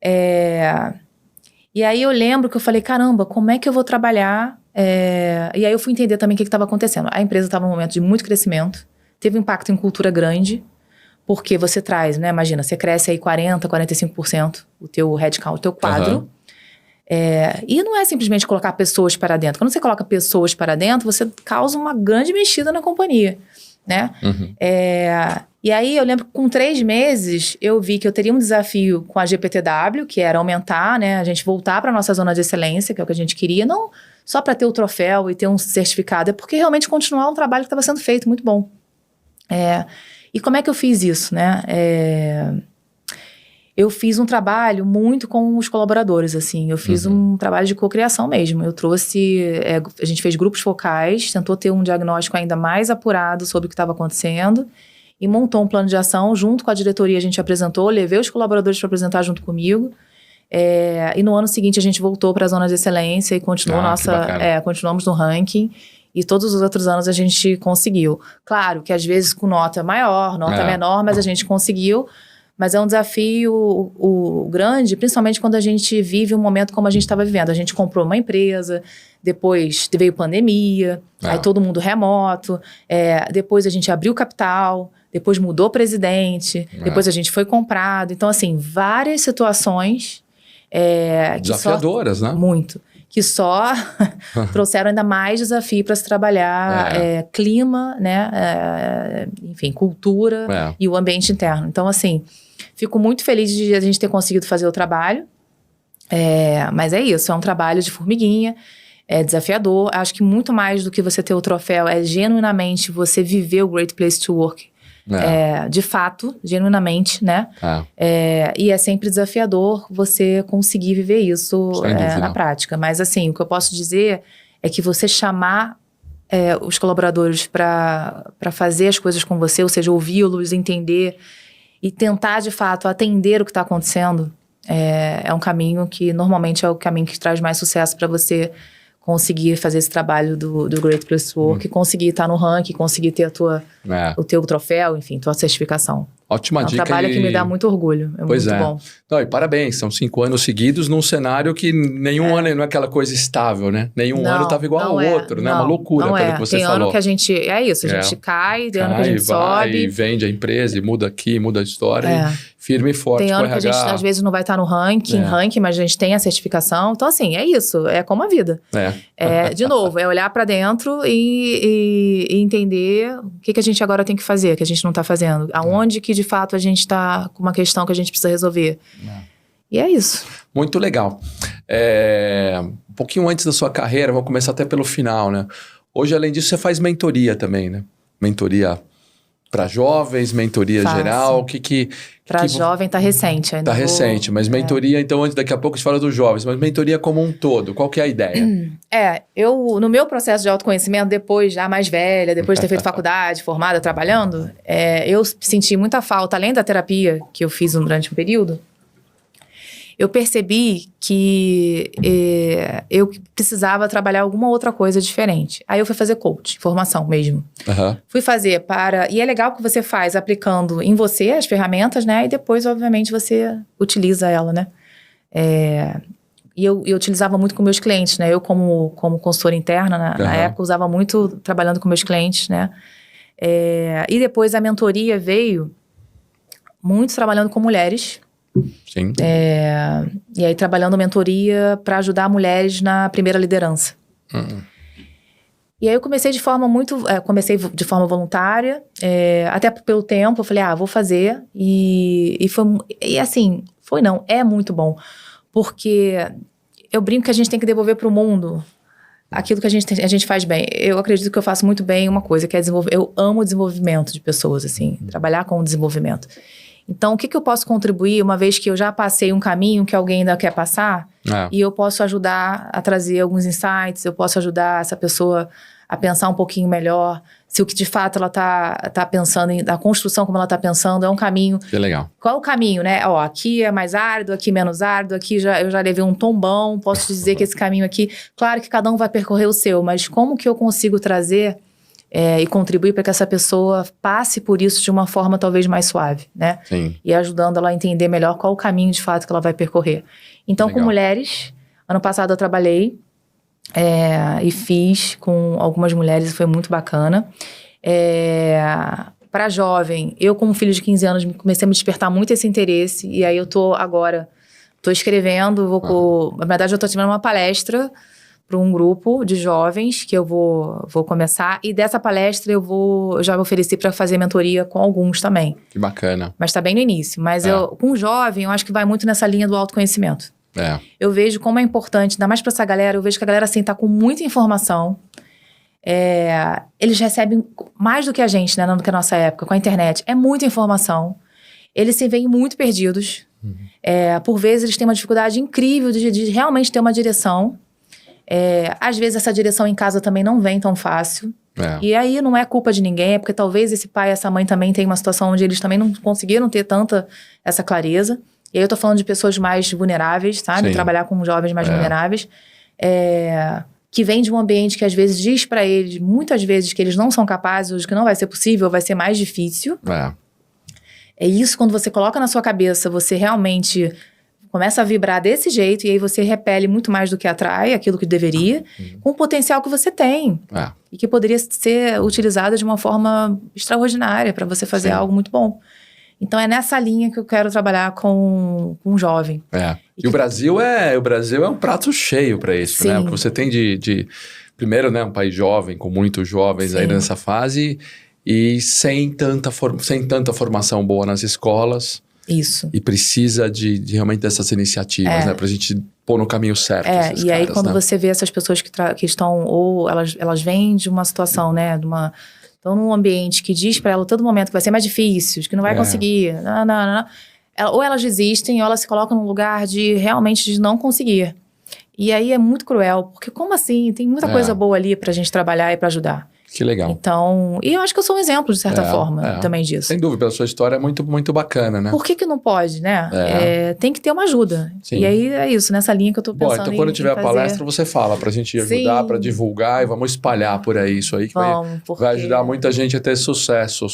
E aí eu lembro que eu falei, caramba, como é que eu vou trabalhar? E aí eu fui entender também o que estava acontecendo. A empresa estava num momento de muito crescimento, teve um impacto em cultura grande, porque você traz, né? Imagina, você cresce aí 40%, 45% o teu headcount, o teu quadro. E não é simplesmente colocar pessoas para dentro. Quando você coloca pessoas para dentro, você causa uma grande mexida na companhia, né? E aí eu lembro que com 3 meses eu vi que eu teria um desafio com a GPTW, que era aumentar, né? A gente voltar para a nossa zona de excelência, que é o que a gente queria, não só para ter o troféu e ter um certificado, é porque realmente continuar um trabalho que estava sendo feito muito bom. E como é que eu fiz isso, né? Eu fiz um trabalho muito com os colaboradores, assim. Eu fiz um trabalho de cocriação mesmo. Eu trouxe... a gente fez grupos focais, tentou ter um diagnóstico ainda mais apurado sobre o que estava acontecendo e montou um plano de ação. Junto com a diretoria, a gente apresentou, levei os colaboradores para apresentar junto comigo. E no ano seguinte, a gente voltou para a zona de excelência e continuou continuamos no ranking. E todos os outros anos a gente conseguiu. Claro que às vezes com nota maior, nota menor, mas a gente conseguiu. Mas é um desafio grande, principalmente quando a gente vive um momento como a gente estava vivendo. A gente comprou uma empresa, depois veio pandemia, aí todo mundo remoto, depois a gente abriu capital, depois mudou presidente, depois a gente foi comprado. Então, assim, várias situações... desafiadoras, né? Muito. Que só trouxeram ainda mais desafio para se trabalhar clima, né? Enfim, cultura e o ambiente interno. Então, assim, fico muito feliz de a gente ter conseguido fazer o trabalho. Mas é isso, é um trabalho de formiguinha, é desafiador. Acho que muito mais do que você ter o troféu é genuinamente você viver o Great Place to Work. De fato, genuinamente, né? E é sempre desafiador você conseguir viver isso na prática. Mas assim, o que eu posso dizer é que você chamar os colaboradores para fazer as coisas com você, ou seja, ouvi-los, entender e tentar de fato atender o que está acontecendo, é um caminho que normalmente é o caminho que traz mais sucesso para você conseguir fazer esse trabalho do Great Place to Work, conseguir estar no ranking, conseguir ter o teu troféu, enfim, tua certificação. Ótima dica. É um trabalho que me dá muito orgulho, muito bom. Não, e parabéns, são 5 anos seguidos num cenário que nenhum ano não é aquela coisa estável, né? Nenhum ano estava igual ao outro, né? Uma loucura, pelo que você falou. Tem ano que a gente, a gente cai, tem ano que a gente sobe. E vende a empresa, e muda aqui, muda a história, firme e forte. Tem ano que a gente às vezes não vai estar no ranking, mas a gente tem a certificação. Então assim, é isso, é como a vida. De novo, é olhar para dentro e entender o que a gente agora tem que fazer, que a gente não está fazendo. Aonde que de fato a gente está com uma questão que a gente precisa resolver. E é isso. Muito legal. Um pouquinho antes da sua carreira, vou começar até pelo final, né? Hoje, além disso, você faz mentoria também, né? Mentoria para jovens, mentoria geral, Para jovem tá recente ainda. Tá recente, mas mentoria, então, daqui a pouco a gente fala dos jovens, mas mentoria como um todo, qual que é a ideia? Eu, no meu processo de autoconhecimento, depois, já mais velha, depois de ter feito faculdade, formada, trabalhando, eu senti muita falta, além da terapia que eu fiz durante um período, eu percebi que eu precisava trabalhar alguma outra coisa diferente. Aí eu fui fazer coach, formação mesmo. Fui fazer e é legal que você faz aplicando em você as ferramentas, né? E depois, obviamente, você utiliza ela, né? E eu utilizava muito com meus clientes, né? Eu, como consultora interna, na época, usava muito trabalhando com meus clientes, né? E depois a mentoria veio muito trabalhando com mulheres. Sim. E aí trabalhando mentoria para ajudar mulheres na primeira liderança. E aí eu comecei de forma voluntária, até pelo tempo, eu falei, vou fazer. É muito bom. Porque eu brinco que a gente tem que devolver para o mundo aquilo que a gente faz bem. Eu acredito que eu faço muito bem uma coisa, que é desenvolver. Eu amo o desenvolvimento de pessoas, assim, trabalhar com o desenvolvimento. Então, o que eu posso contribuir, uma vez que eu já passei um caminho que alguém ainda quer passar, e eu posso ajudar a trazer alguns insights, eu posso ajudar essa pessoa a pensar um pouquinho melhor, se o que de fato ela tá pensando, a construção como ela tá pensando, é um caminho. Que legal. Qual é o caminho, né? Aqui é mais árido, aqui menos árido, aqui eu já levei um tombão, posso dizer que esse caminho aqui, claro que cada um vai percorrer o seu, mas como que eu consigo trazer e contribuir para que essa pessoa passe por isso de uma forma talvez mais suave, né? Sim. E ajudando ela a entender melhor qual o caminho de fato que ela vai percorrer. Então, Legal. com mulheres, ano passado eu trabalhei e fiz com algumas mulheres, foi muito bacana. Para jovem, eu como filho de 15 anos comecei a me despertar muito esse interesse, e aí eu tô escrevendo, na verdade eu tô tirando uma palestra para um grupo de jovens que eu vou começar, e dessa palestra eu já me ofereci para fazer mentoria com alguns também. Que bacana. Mas tá bem no início. Mas com jovem, eu acho que vai muito nessa linha do autoconhecimento. Eu vejo como é importante, ainda mais para essa galera, eu vejo que a galera assim tá com muita informação. Eles recebem mais do que a gente, né, do que a nossa época, com a internet. É muita informação. Eles se veem muito perdidos. Por vezes eles têm uma dificuldade incrível de realmente ter uma direção. Às vezes essa direção em casa também não vem tão fácil. E aí não é culpa de ninguém, é porque talvez esse pai e essa mãe também tenham uma situação onde eles também não conseguiram ter tanta essa clareza. E aí eu tô falando de pessoas mais vulneráveis, sabe? Sim. Trabalhar com jovens mais vulneráveis. Que vem de um ambiente que às vezes diz pra eles, muitas vezes, que eles não são capazes, ou que não vai ser possível, vai ser mais difícil. É isso, quando você coloca na sua cabeça, você realmente começa a vibrar desse jeito, e aí você repele muito mais do que atrai, aquilo que deveria, com o potencial que você tem. E que poderia ser utilizado de uma forma extraordinária para você fazer algo muito bom. Então é nessa linha que eu quero trabalhar com um jovem. E o Brasil é um prato cheio para isso, né? Porque você tem primeiro, né, um país jovem, com muitos jovens aí nessa fase, e sem tanta formação boa nas escolas. Isso. E precisa de realmente dessas iniciativas, né? Pra gente pôr no caminho certo esses e aí caras, quando né? você vê essas pessoas que estão, ou elas vêm de uma situação, né, estão num ambiente que diz pra ela a todo momento que vai ser mais difícil, que não vai conseguir, ou elas desistem, ou elas se colocam num lugar de realmente de não conseguir. E aí é muito cruel, porque como assim? Tem muita coisa boa ali pra gente trabalhar e pra ajudar. Que legal. Então, e eu acho que eu sou um exemplo, de certa forma, também disso. Sem dúvida, pela sua história é muito, muito bacana, né? Por que não pode, né? Tem que ter uma ajuda. Sim. E aí é isso, nessa linha que eu tô pensando. Bom, então quando tiver a palestra, você fala pra gente ajudar, pra divulgar, e vamos espalhar por aí isso aí, que vai ajudar muita gente a ter sucesso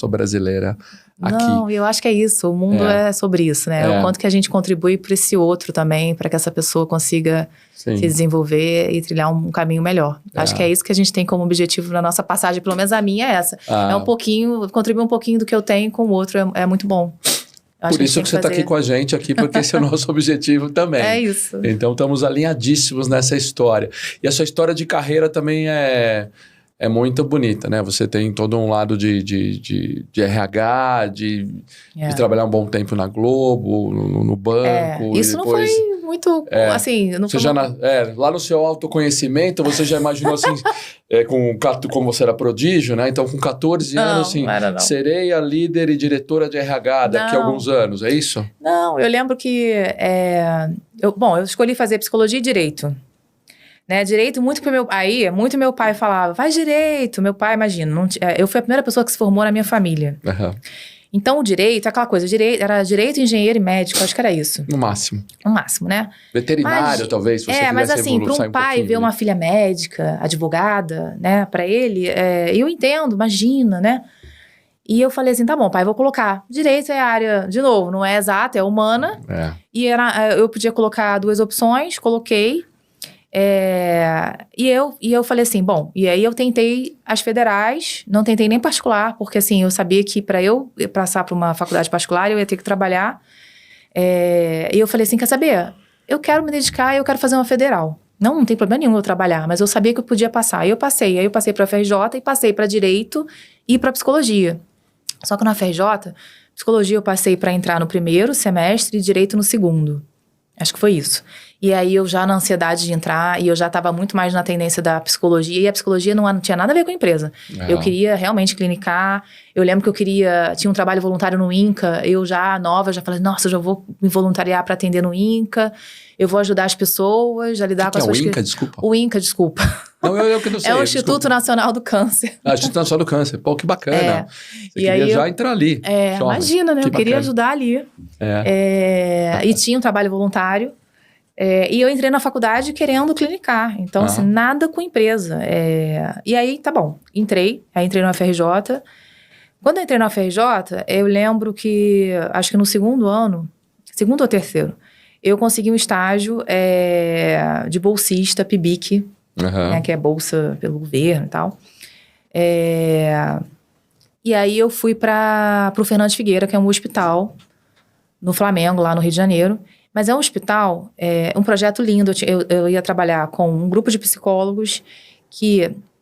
brasileira aqui. Não, eu acho que é isso, o mundo é sobre isso, né? O quanto que a gente contribui para esse outro também, para que essa pessoa consiga se desenvolver e trilhar um caminho melhor. Acho que é isso que a gente tem como objetivo na nossa passagem, pelo menos a minha é essa. É um pouquinho, contribuir um pouquinho do que eu tenho com o outro é muito bom. Por isso que você está aqui com a gente, porque esse é o nosso objetivo também. É isso. Então, estamos alinhadíssimos nessa história. E a sua história de carreira também é muito bonita, né? Você tem todo um lado de RH, de trabalhar um bom tempo na Globo, no banco. Isso depois, não foi muito, assim... Não você foi lá no seu autoconhecimento, você já imaginou assim, como você era prodígio, né? Então, com 14 anos, assim, não. serei a líder e diretora de RH daqui a alguns anos, é isso? Não, eu lembro que... eu escolhi fazer psicologia e direito. Né, direito, muito meu pai falava, faz direito. Meu pai, imagina, eu fui a primeira pessoa que se formou na minha família. Então, o direito, aquela coisa, era direito, engenheiro e médico, acho que era isso. No máximo. No máximo, né? Veterinário, talvez, se você quisesse mas assim, para um pai ver uma filha médica, advogada, né, para ele, eu entendo, imagina, né? E eu falei assim, tá bom, pai, vou colocar. Direito é a área, de novo, não é exata, é humana. E eu podia colocar 2 opções, coloquei. E eu falei assim, bom, e aí eu tentei as federais, não tentei nem particular, porque assim, eu sabia que para eu passar para uma faculdade particular, eu ia ter que trabalhar. E eu falei assim, quer saber? Eu quero me dedicar e eu quero fazer uma federal. Não tem problema nenhum eu trabalhar, mas eu sabia que eu podia passar. Aí eu passei para a FRJ e passei para Direito e para Psicologia. Só que na FRJ, Psicologia eu passei para entrar no primeiro semestre e Direito no segundo. Acho que foi isso. E aí eu já na ansiedade de entrar, e eu já estava muito mais na tendência da psicologia, e a psicologia não tinha nada a ver com a empresa. Eu queria realmente clinicar, eu lembro que tinha um trabalho voluntário no INCA, eu já nova, já falei, nossa, eu já vou me voluntariar para atender no INCA, eu vou ajudar as pessoas a lidar com as suas... O INCA, desculpa? O INCA, desculpa. Não, eu que não sei. É o Instituto Nacional do Câncer. Instituto Nacional do Câncer. Pô, que bacana. Você e queria aí já entrar ali. Imagina, né? Eu queria ajudar ali. E tinha um trabalho voluntário. E eu entrei na faculdade querendo clinicar. Então, assim, nada com empresa. E aí, tá bom. Entrei no UFRJ. Quando eu entrei na UFRJ, eu lembro que, acho que no segundo ou terceiro, eu consegui um estágio de bolsista, PIBIC, né, que é bolsa pelo governo e tal. E aí eu fui para o Fernandes Figueira, que é um hospital no Flamengo, lá no Rio de Janeiro. Mas é um hospital, um projeto lindo. Eu ia trabalhar com um grupo de psicólogos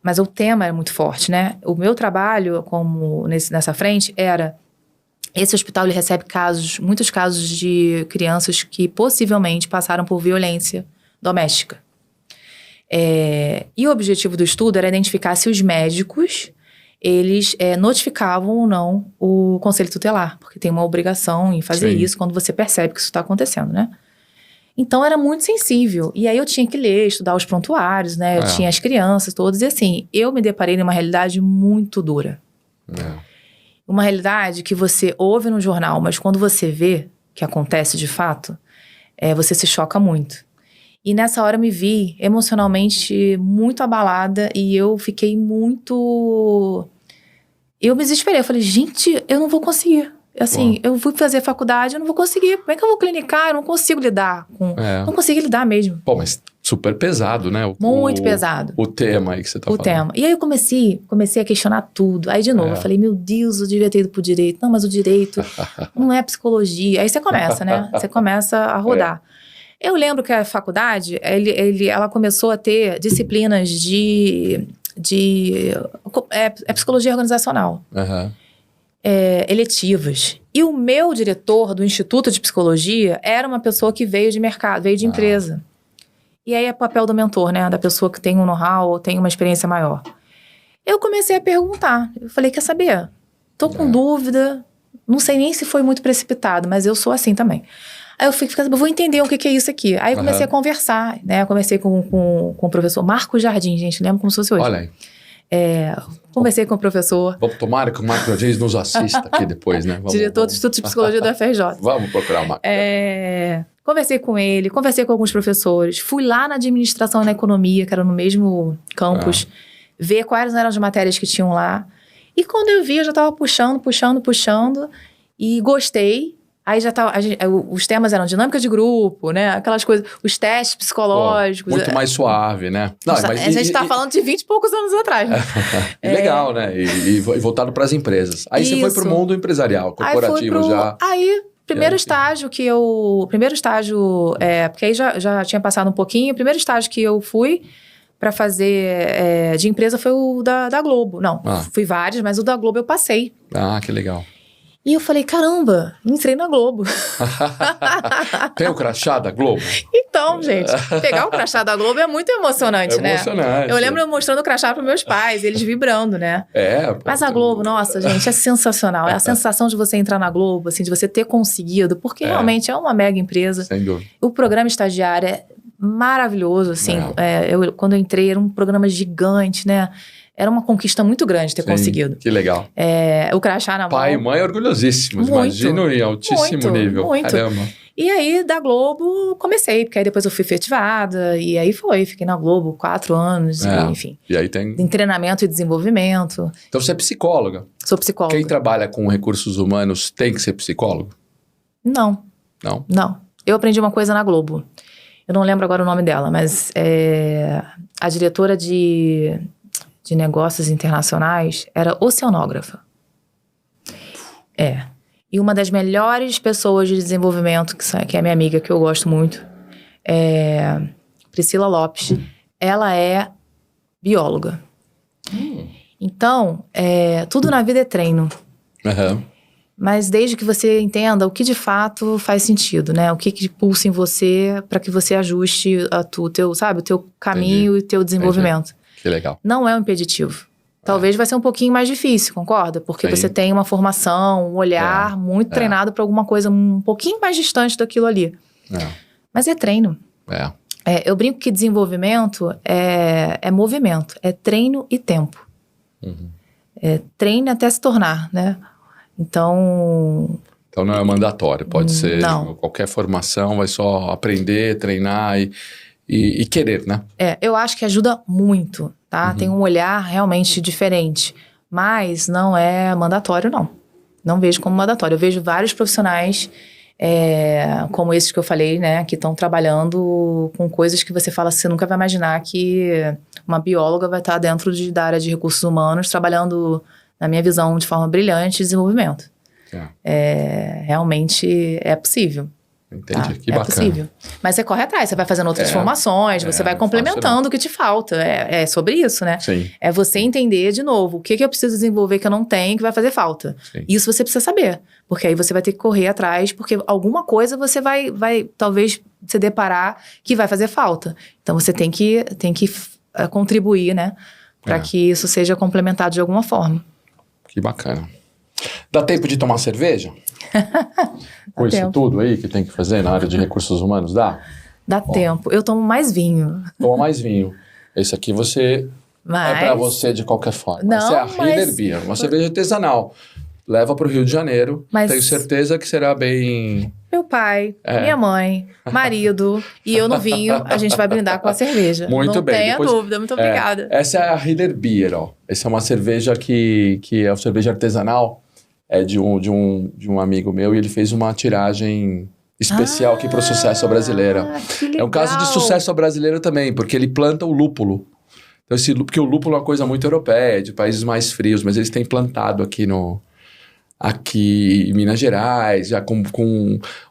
mas o tema era muito forte, né? O meu trabalho nessa frente era... Esse hospital ele recebe muitos casos de crianças que possivelmente passaram por violência doméstica. E o objetivo do estudo era identificar se os médicos... eles notificavam ou não o conselho tutelar, porque tem uma obrigação em fazer isso quando você percebe que isso está acontecendo, né? Então, era muito sensível. E aí, eu tinha que ler, estudar os prontuários, né? Eu tinha as crianças todas. E assim, eu me deparei numa realidade muito dura. Uma realidade que você ouve no jornal, mas quando você vê que acontece de fato, você se choca muito. E nessa hora eu me vi emocionalmente muito abalada e eu fiquei muito... Eu me desesperei, eu falei, gente, eu não vou conseguir. Assim, eu fui fazer faculdade, eu não vou conseguir. Como é que eu vou clinicar? Eu não consigo lidar com... Não consigo lidar mesmo. Pô, mas super pesado, né? Muito pesado. O tema aí que você tá falando. O tema. E aí eu comecei a questionar tudo. Aí, de novo, eu falei, meu Deus, eu devia ter ido pro direito. Não, mas o direito não é psicologia. Aí você começa, né? Você começa a rodar. Eu lembro que a faculdade, ela começou a ter disciplinas de psicologia organizacional. Eletivas. E o meu diretor do Instituto de Psicologia era uma pessoa que veio de mercado, veio de empresa. E aí é papel do mentor, né? Da pessoa que tem um know-how ou tem uma experiência maior. Eu comecei a perguntar. Eu falei, quer saber? Tô com dúvida. Não sei nem se foi muito precipitado, mas eu sou assim também. Aí eu vou entender o que é isso aqui. Aí eu comecei a conversar, né? Eu conversei com o professor Marcos Jardim, gente. Lembro como se fosse hoje. Olha aí. Conversei com o professor. Tomara que o Marco Jardim nos assista aqui depois, né? Diretor do Instituto de Psicologia da UFRJ. Vamos procurar o Marco. Conversei com ele, conversei com alguns professores. Fui lá na administração e na economia, que era no mesmo campus, ver quais eram as matérias que tinham lá. E quando eu vi, eu já estava puxando. E gostei. Aí já tava, os temas eram dinâmica de grupo, né? Aquelas coisas, os testes psicológicos. Muito mais suave, né? Não, mas a gente tá falando de 20 e poucos anos atrás, né? Legal, né? E voltado para as empresas. Aí você foi pro mundo empresarial, corporativo já. Primeiro estágio, porque aí já tinha passado um pouquinho. O primeiro estágio que eu fui para fazer de empresa foi o da Globo. Não, fui vários, mas o da Globo eu passei. Que legal. E eu falei, caramba, entrei na Globo. Tem o crachá da Globo? Então, gente, pegar o crachá da Globo é muito emocionante, né? Emocionante. Eu lembro eu mostrando o crachá para meus pais, eles vibrando, né? Mas a Globo, nossa, gente, é sensacional. É a sensação de você entrar na Globo, assim, de você ter conseguido, porque realmente é uma mega empresa. Sem dúvida. O programa estagiário é maravilhoso, assim. Quando eu entrei, era um programa gigante, né? Era uma conquista muito grande ter conseguido. Que legal. O crachá na mão. Pai e mãe orgulhosíssimos, imagino em altíssimo nível. Muito. Caramba. E aí, da Globo, comecei, porque aí depois eu fui efetivada, e aí fiquei na Globo 4 anos, enfim. E aí tem... Em treinamento e desenvolvimento. Então você é psicóloga? Sou psicóloga. Quem trabalha com recursos humanos tem que ser psicólogo? Não. Não? Não. Eu aprendi uma coisa na Globo. Eu não lembro agora o nome dela, mas a diretora de negócios internacionais era oceanógrafa. E uma das melhores pessoas de desenvolvimento, que é minha amiga, que eu gosto muito, Priscila Lopes. Ela é bióloga. Então, tudo na vida é treino. Mas desde que você entenda o que de fato faz sentido, né? O que pulsa em você para que você ajuste o teu caminho e o teu desenvolvimento. Que legal. Não é um impeditivo. Talvez vai ser um pouquinho mais difícil, concorda? Porque você tem uma formação, um olhar muito treinado para alguma coisa um pouquinho mais distante daquilo ali. Mas é treino. Eu brinco que desenvolvimento é movimento, é treino e tempo. Treino até se tornar, né? Então, Então não é mandatório, pode ser Não. qualquer formação, vai só aprender, treinar e querer, né? Eu acho que ajuda muito, tá? Tem um olhar realmente diferente, mas não é mandatório, não. Não vejo como mandatório. Eu vejo vários profissionais, como esses que eu falei, né, que estão trabalhando com coisas que você fala, você nunca vai imaginar que uma bióloga vai estar dentro da área de recursos humanos, trabalhando, na minha visão, de forma brilhante, desenvolvimento. Realmente é possível. Entendi, Tá? que bacana. Possível. Mas você corre atrás, você vai fazendo outras formações, você vai complementando o que te falta. É sobre isso, né? Sim. É você entender, de novo, o que eu preciso desenvolver que eu não tenho, que vai fazer falta. Sim. Isso você precisa saber. Porque aí você vai ter que correr atrás, porque alguma coisa você vai talvez, se deparar que vai fazer falta. Então, você tem que contribuir, né? Para que isso seja complementado de alguma forma. Que bacana. Dá tempo de tomar cerveja? Com isso tudo aí que tem que fazer na área de recursos humanos, dá? Dá tempo. Eu tomo mais vinho. Toma mais vinho. Esse aqui é pra você de qualquer forma. Não, essa é a Hiller Beer, uma cerveja artesanal. Leva pro Rio de Janeiro. Tenho certeza que será bem... Meu pai, minha mãe, marido e eu no vinho, a gente vai brindar com a cerveja. Muito bem. Não tenha dúvida, muito obrigada. Essa é a Hiller Beer, ó. Essa é uma cerveja que é uma cerveja artesanal. É de um amigo meu e ele fez uma tiragem especial aqui para o Sucesso Brasileira. Que legal. É um caso de sucesso brasileiro também, porque ele planta o lúpulo. Então, porque o lúpulo é uma coisa muito europeia, de países mais frios, mas eles têm plantado aqui em Minas Gerais, já com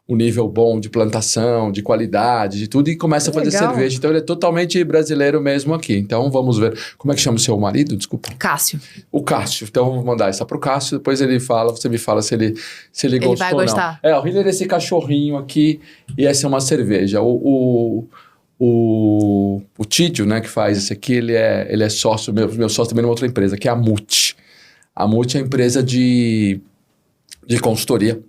um nível bom de plantação, de qualidade, de tudo, e começa a fazer cerveja. Então, ele é totalmente brasileiro mesmo aqui. Então, vamos ver. Como é que chama o seu marido? Desculpa. Cássio. O Cássio. Então, vou mandar essa pro Cássio, depois você me fala se ele gostou ou não. Ele vai gostar. O Hiller é esse cachorrinho aqui, e essa é uma cerveja. O Tídio, né, que faz esse aqui, ele é sócio, meu sócio também numa outra empresa, que é a Mut. A Mut é a empresa de consultoria.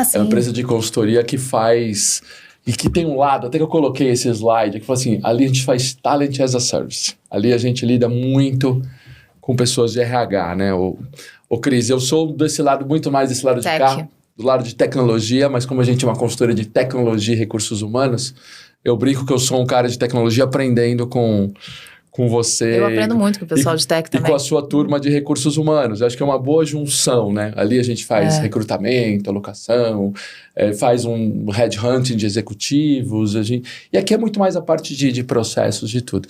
Sim. É uma empresa de consultoria que faz... E que tem um lado, até que eu coloquei esse slide, que fala assim, ali a gente faz Talent as a Service. Ali a gente lida muito com pessoas de RH, né? Ô Cris, eu sou muito mais desse lado de cá, do lado de tecnologia, mas como a gente é uma consultoria de tecnologia e recursos humanos, eu brinco que eu sou um cara de tecnologia aprendendo com você. Eu aprendo muito com o pessoal de tech também. E com a sua turma de recursos humanos. Eu acho que é uma boa junção, né? Ali a gente faz recrutamento, alocação, faz um headhunting de executivos. E aqui é muito mais a parte de processos, de tudo.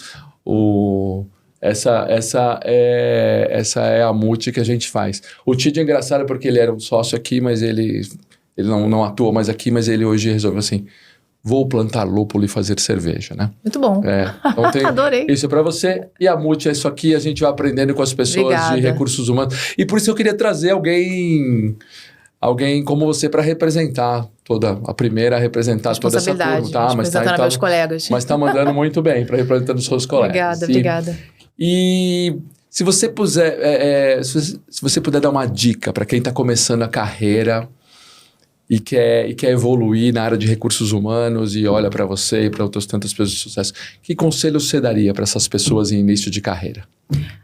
Essa é a multi que a gente faz. O Tid é engraçado porque ele era um sócio aqui, mas ele não atua mais aqui, mas ele hoje resolveu assim... Vou plantar lúpulo e fazer cerveja, né? Muito bom. Então Adorei. Isso é para você. E a Multi é isso aqui. A gente vai aprendendo com as pessoas de recursos humanos. E por isso eu queria trazer alguém como você para representar toda essa turma. Tá? Representando meus colegas. Mas tá mandando muito bem para representar os seus colegas. Obrigada. E se você puder dar uma dica para quem está começando a carreira... E quer evoluir na área de recursos humanos e olha para você e para outras tantas pessoas de sucesso. Que conselho você daria para essas pessoas em início de carreira?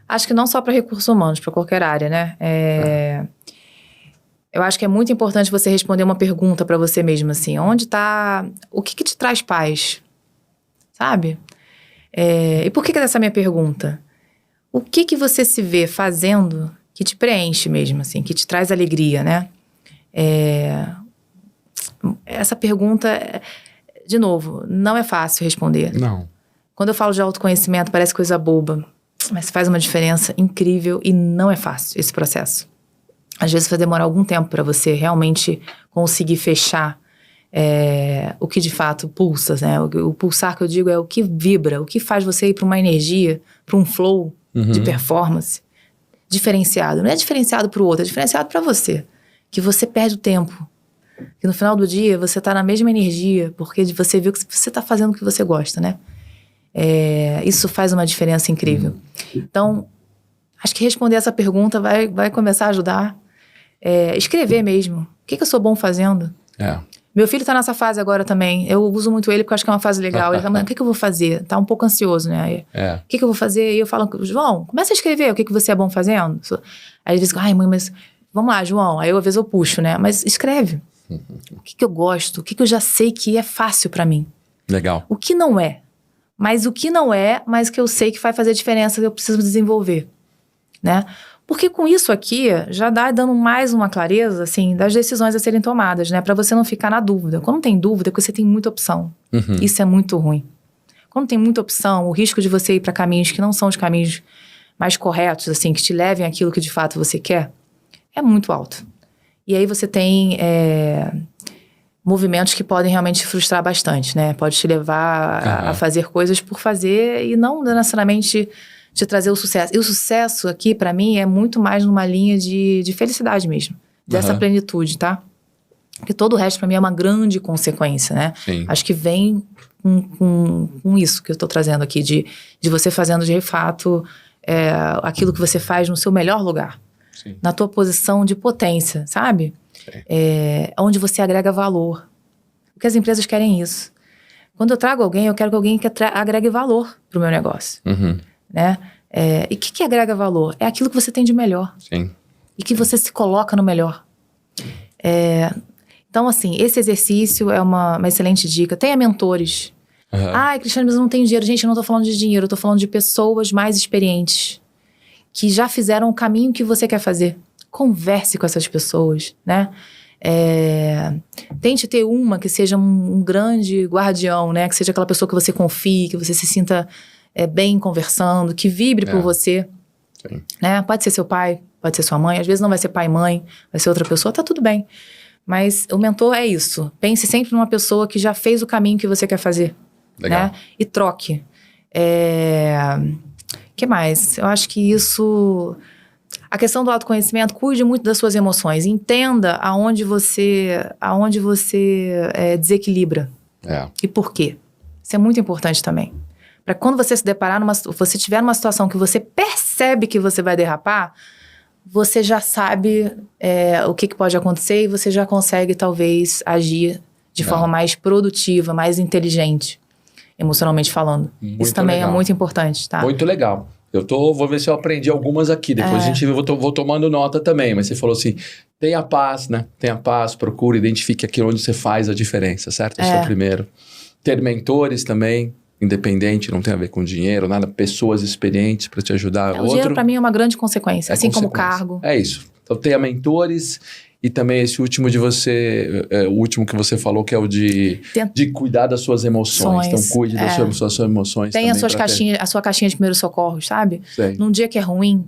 Acho que não só para recursos humanos, para qualquer área, né? Eu acho que é muito importante você responder uma pergunta para você mesmo, assim. Onde está... O que te traz paz? Sabe? E por que dessa minha pergunta? O que você se vê fazendo que te preenche mesmo, assim? Que te traz alegria, né? Essa pergunta, de novo, não é fácil responder. Não. Quando eu falo de autoconhecimento, parece coisa boba, mas faz uma diferença incrível e não é fácil esse processo. Às vezes vai demorar algum tempo para você realmente conseguir fechar o que de fato pulsa, né? O pulsar que eu digo é o que vibra, o que faz você ir para uma energia, para um flow de performance diferenciado. Não é diferenciado para o outro, é diferenciado para você. Que você perde o tempo. Que no final do dia você tá na mesma energia, porque você viu que você tá fazendo o que você gosta, né? Isso faz uma diferença incrível. Então, acho que responder essa pergunta vai começar a ajudar. Escrever mesmo. O que eu sou bom fazendo? Meu filho tá nessa fase agora também. Eu uso muito ele porque eu acho que é uma fase legal. Ele fala, o que eu vou fazer? Tá um pouco ansioso, né? O que eu vou fazer? E eu falo, João, começa a escrever o que você é bom fazendo. Aí ele diz, ai mãe, mas... vamos lá, João. Aí às vezes eu puxo, né? Mas escreve. O que eu gosto? O que eu já sei que é fácil pra mim? Legal. O que não é? Mas o que não é, mas que eu sei que vai fazer diferença, que eu preciso desenvolver, né? Porque com isso aqui, já dando mais uma clareza, assim, das decisões a serem tomadas, né? Pra você não ficar na dúvida. Quando tem dúvida, é porque você tem muita opção. Isso é muito ruim. Quando tem muita opção, o risco de você ir pra caminhos que não são os caminhos mais corretos, assim, que te levem àquilo que de fato você quer, é muito alto. E aí você tem movimentos que podem realmente te frustrar bastante, né? Pode te levar a fazer coisas por fazer e não necessariamente te trazer o sucesso. E o sucesso aqui, pra mim, é muito mais numa linha de felicidade mesmo. Dessa plenitude, tá? Porque todo o resto, pra mim, é uma grande consequência, né? Sim. Acho que vem com isso que eu tô trazendo aqui, de você fazendo de fato aquilo que você faz no seu melhor lugar. Sim. Na tua posição de potência, sabe? Onde você agrega valor. Porque as empresas querem isso. Quando eu trago alguém, eu quero que alguém agregue valor pro meu negócio. Né? E o que agrega valor? É aquilo que você tem de melhor. Sim. E que você se coloca no melhor. Então, assim, esse exercício é uma excelente dica. Tenha mentores. Ai, Cristiane, mas eu não tenho dinheiro. Gente, eu não tô falando de dinheiro. Eu tô falando de pessoas mais experientes. Que já fizeram o caminho que você quer fazer. Converse com essas pessoas, né? Tente ter uma que seja um grande guardião, né? Que seja aquela pessoa que você confie, que você se sinta bem conversando, que vibre por você. Sim. Né? Pode ser seu pai, pode ser sua mãe. Às vezes não vai ser pai e mãe, vai ser outra pessoa, tá tudo bem. Mas o mentor é isso. Pense sempre numa pessoa que já fez o caminho que você quer fazer. Legal. Né? E troque. Que mais? Eu acho que isso... A questão do autoconhecimento, cuide muito das suas emoções. Entenda aonde você desequilibra. E por quê. Isso é muito importante também. Para quando você se deparar você tiver numa situação que você percebe que você vai derrapar, você já sabe o que pode acontecer e você já consegue, talvez, agir de forma mais produtiva, mais inteligente, emocionalmente falando. Muito Isso também legal. É muito importante, tá? Muito legal. Vou ver se eu aprendi algumas aqui. Depois vou tomando nota também. Mas você falou assim, tenha paz, né? Tenha paz, procure, identifique aquilo onde você faz a diferença, certo? Esse é o primeiro. Ter mentores também, independente, não tem a ver com dinheiro, nada. Pessoas experientes para te ajudar. O dinheiro, para mim, é uma grande consequência, assim como o cargo. É isso. Então, tenha mentores e também esse último de você... o último que você falou, que é o de cuidar das suas emoções. Então, cuide das suas emoções. Tem a sua caixinha de primeiros socorros, sabe? Sei. Num dia que é ruim,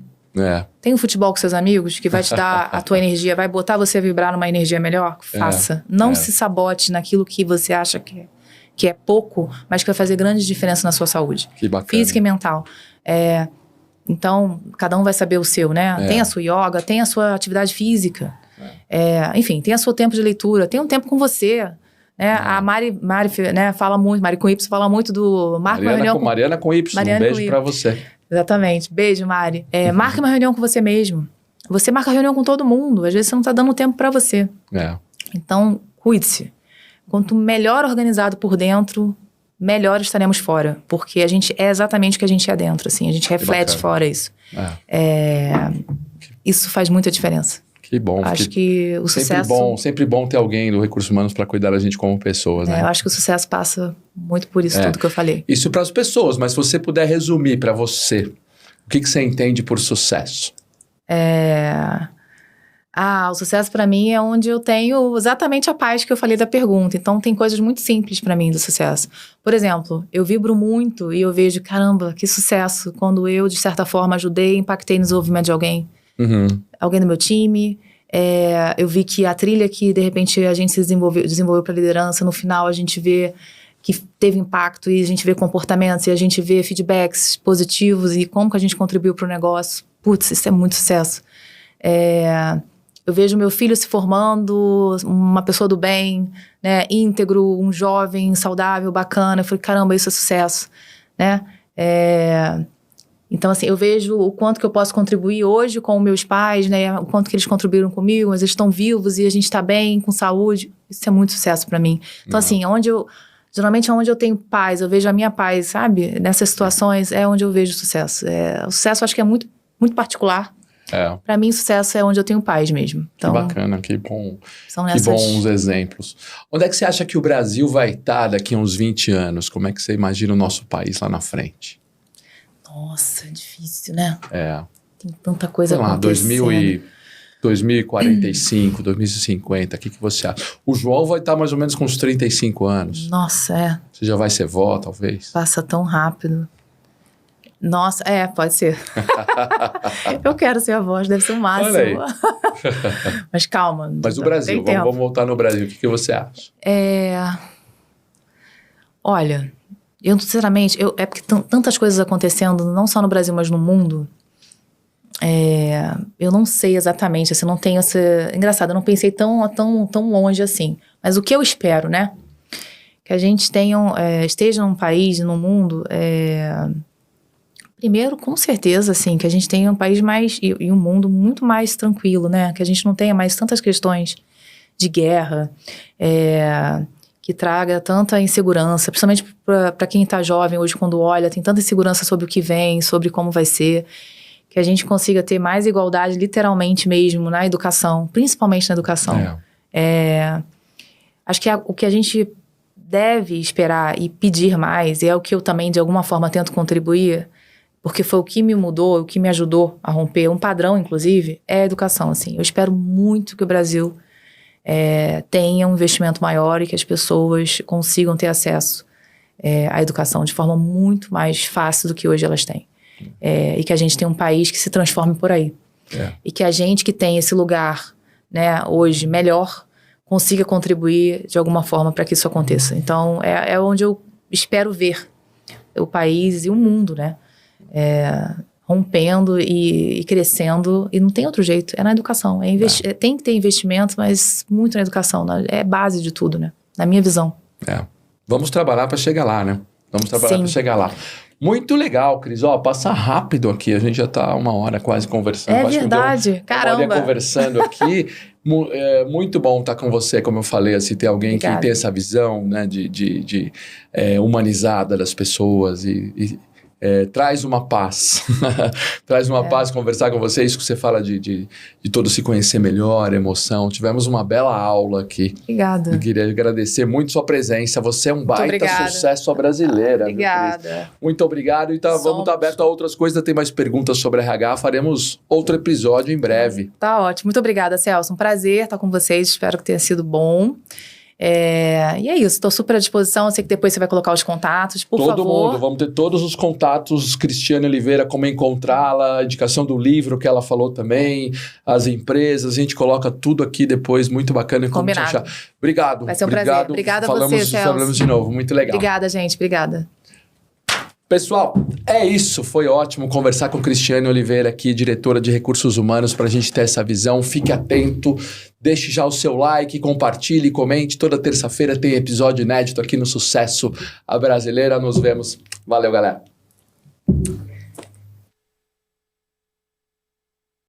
tem um futebol com seus amigos que vai te dar a tua energia, vai botar você a vibrar numa energia melhor? Faça. Não se sabote naquilo que você acha que é pouco, mas que vai fazer grande diferença na sua saúde. Que bacana. Física e mental. Então, cada um vai saber o seu, né? Tem a sua yoga, tem a sua atividade física. Enfim, tem o seu tempo de leitura, tem um tempo com você. Né? A Mari, né, fala muito, Mari com Y fala muito do... Mariana com Y, um beijo pra você. Exatamente, beijo, Mari. Marque uma reunião com você mesmo. Você marca reunião com todo mundo, às vezes você não tá dando tempo pra você. Então, cuide-se. Quanto melhor organizado por dentro, melhor estaremos fora. Porque a gente é exatamente o que a gente é dentro, assim. A gente reflete fora isso. Isso faz muita diferença. Que bom. Acho que o sucesso... Sempre bom ter alguém do Recursos Humanos para cuidar da gente como pessoas, né? Eu acho que o sucesso passa muito por isso tudo que eu falei. Isso para as pessoas, mas se você puder resumir para você, o que você entende por sucesso? O sucesso para mim é onde eu tenho exatamente a paz que eu falei da pergunta. Então, tem coisas muito simples para mim do sucesso. Por exemplo, eu vibro muito e eu vejo, caramba, que sucesso quando eu, de certa forma, ajudei e impactei no desenvolvimento de alguém. Alguém do meu time. Eu vi que a trilha que, de repente, a gente se desenvolveu para liderança, no final a gente vê que teve impacto e a gente vê comportamentos e a gente vê feedbacks positivos e como que a gente contribuiu para o negócio. Putz, isso é muito sucesso. Eu vejo meu filho se formando, uma pessoa do bem, né, íntegro, um jovem, saudável, bacana. Eu falei, caramba, isso é sucesso, né? Então, assim, eu vejo o quanto que eu posso contribuir hoje com meus pais, né? O quanto que eles contribuíram comigo, mas eles estão vivos e a gente está bem, com saúde. Isso é muito sucesso para mim. Então, assim, geralmente onde eu tenho paz, eu vejo a minha paz, sabe? Nessas situações é onde eu vejo sucesso. O sucesso eu acho que é muito, muito particular. Para mim, sucesso é onde eu tenho paz mesmo. Então, que bacana, que bom. São que bons exemplos. Onde é que você acha que o Brasil vai estar daqui a uns 20 anos? Como é que você imagina o nosso país lá na frente? Nossa, difícil, né? Tem tanta coisa acontecendo. 2045, 2050, o que você acha? O João vai estar mais ou menos com uns 35 anos. Nossa, Você já vai ser vó, talvez? Passa tão rápido. Nossa, pode ser. Eu quero ser avó, deve ser o máximo. Olha aí. Mas calma. Mas o Brasil, vamos voltar no Brasil. O que você acha? Olha, eu sinceramente, é porque tantas coisas acontecendo, não só no Brasil, mas no mundo. Eu não sei exatamente, assim, não tenho essa... Engraçado, eu não pensei tão longe assim. Mas o que eu espero, né? Que a gente esteja num país, num mundo... Primeiro, com certeza, assim, que a gente tenha um país mais... E um mundo muito mais tranquilo, né? Que a gente não tenha mais tantas questões de guerra, que traga tanta insegurança, principalmente para quem está jovem hoje, quando olha, tem tanta insegurança sobre o que vem, sobre como vai ser... Que a gente consiga ter mais igualdade, literalmente mesmo, na educação, principalmente na educação. Acho que o que a gente deve esperar e pedir mais, e é o que eu também, de alguma forma, tento contribuir, porque foi o que me mudou, o que me ajudou a romper um padrão, inclusive, é a educação, assim. Eu espero muito que o Brasil tenha um investimento maior e que as pessoas consigam ter acesso à educação de forma muito mais fácil do que hoje elas têm. E que a gente tenha um país que se transforme por aí. E que a gente que tem esse lugar, né, hoje melhor, consiga contribuir de alguma forma para que isso aconteça. Então, é onde eu espero ver o país e o mundo, né, rompendo e crescendo, e não tem outro jeito, é na educação. Tem que ter investimento, mas muito na educação, é base de tudo, né, na minha visão. Vamos trabalhar para chegar lá, né? Vamos trabalhar para chegar lá. Muito legal, Cris. Passa rápido aqui. A gente já está 1 hora quase conversando. É verdade. Caramba. 1 hora conversando aqui. Muito bom estar com você, como eu falei. Assim, ter alguém Obrigada. Que tem essa visão, né, de humanizada das pessoas e traz uma paz. Traz uma paz conversar com você. Isso que você fala de todo se conhecer melhor, emoção. Tivemos uma bela aula aqui. Obrigada. Eu queria agradecer muito sua presença. Você é um baita sucesso à brasileira. Obrigada. Muito obrigado. E vamos estar aberto a outras coisas. Tem mais perguntas sobre RH. Faremos outro episódio em breve. Tá ótimo. Muito obrigada, Celso. Um prazer estar com vocês. Espero que tenha sido bom. E é isso, estou super à disposição. Eu sei que depois você vai colocar os contatos, por favor. Todo mundo, vamos ter todos os contatos. Cristiane Oliveira, como encontrá-la, a indicação do livro que ela falou também, as empresas, a gente coloca tudo aqui depois, muito bacana. Combinado. Como te achar. Obrigado. Vai ser um prazer. Obrigada a você, Celso. Falamos de novo, muito legal. Obrigada, gente, obrigada. Pessoal, é isso. Foi ótimo conversar com Cristiane Oliveira aqui, diretora de Recursos Humanos, para a gente ter essa visão. Fique atento, deixe já o seu like, compartilhe, comente. Toda terça-feira tem episódio inédito aqui no Sucesso à Brasileira. Nos vemos. Valeu, galera.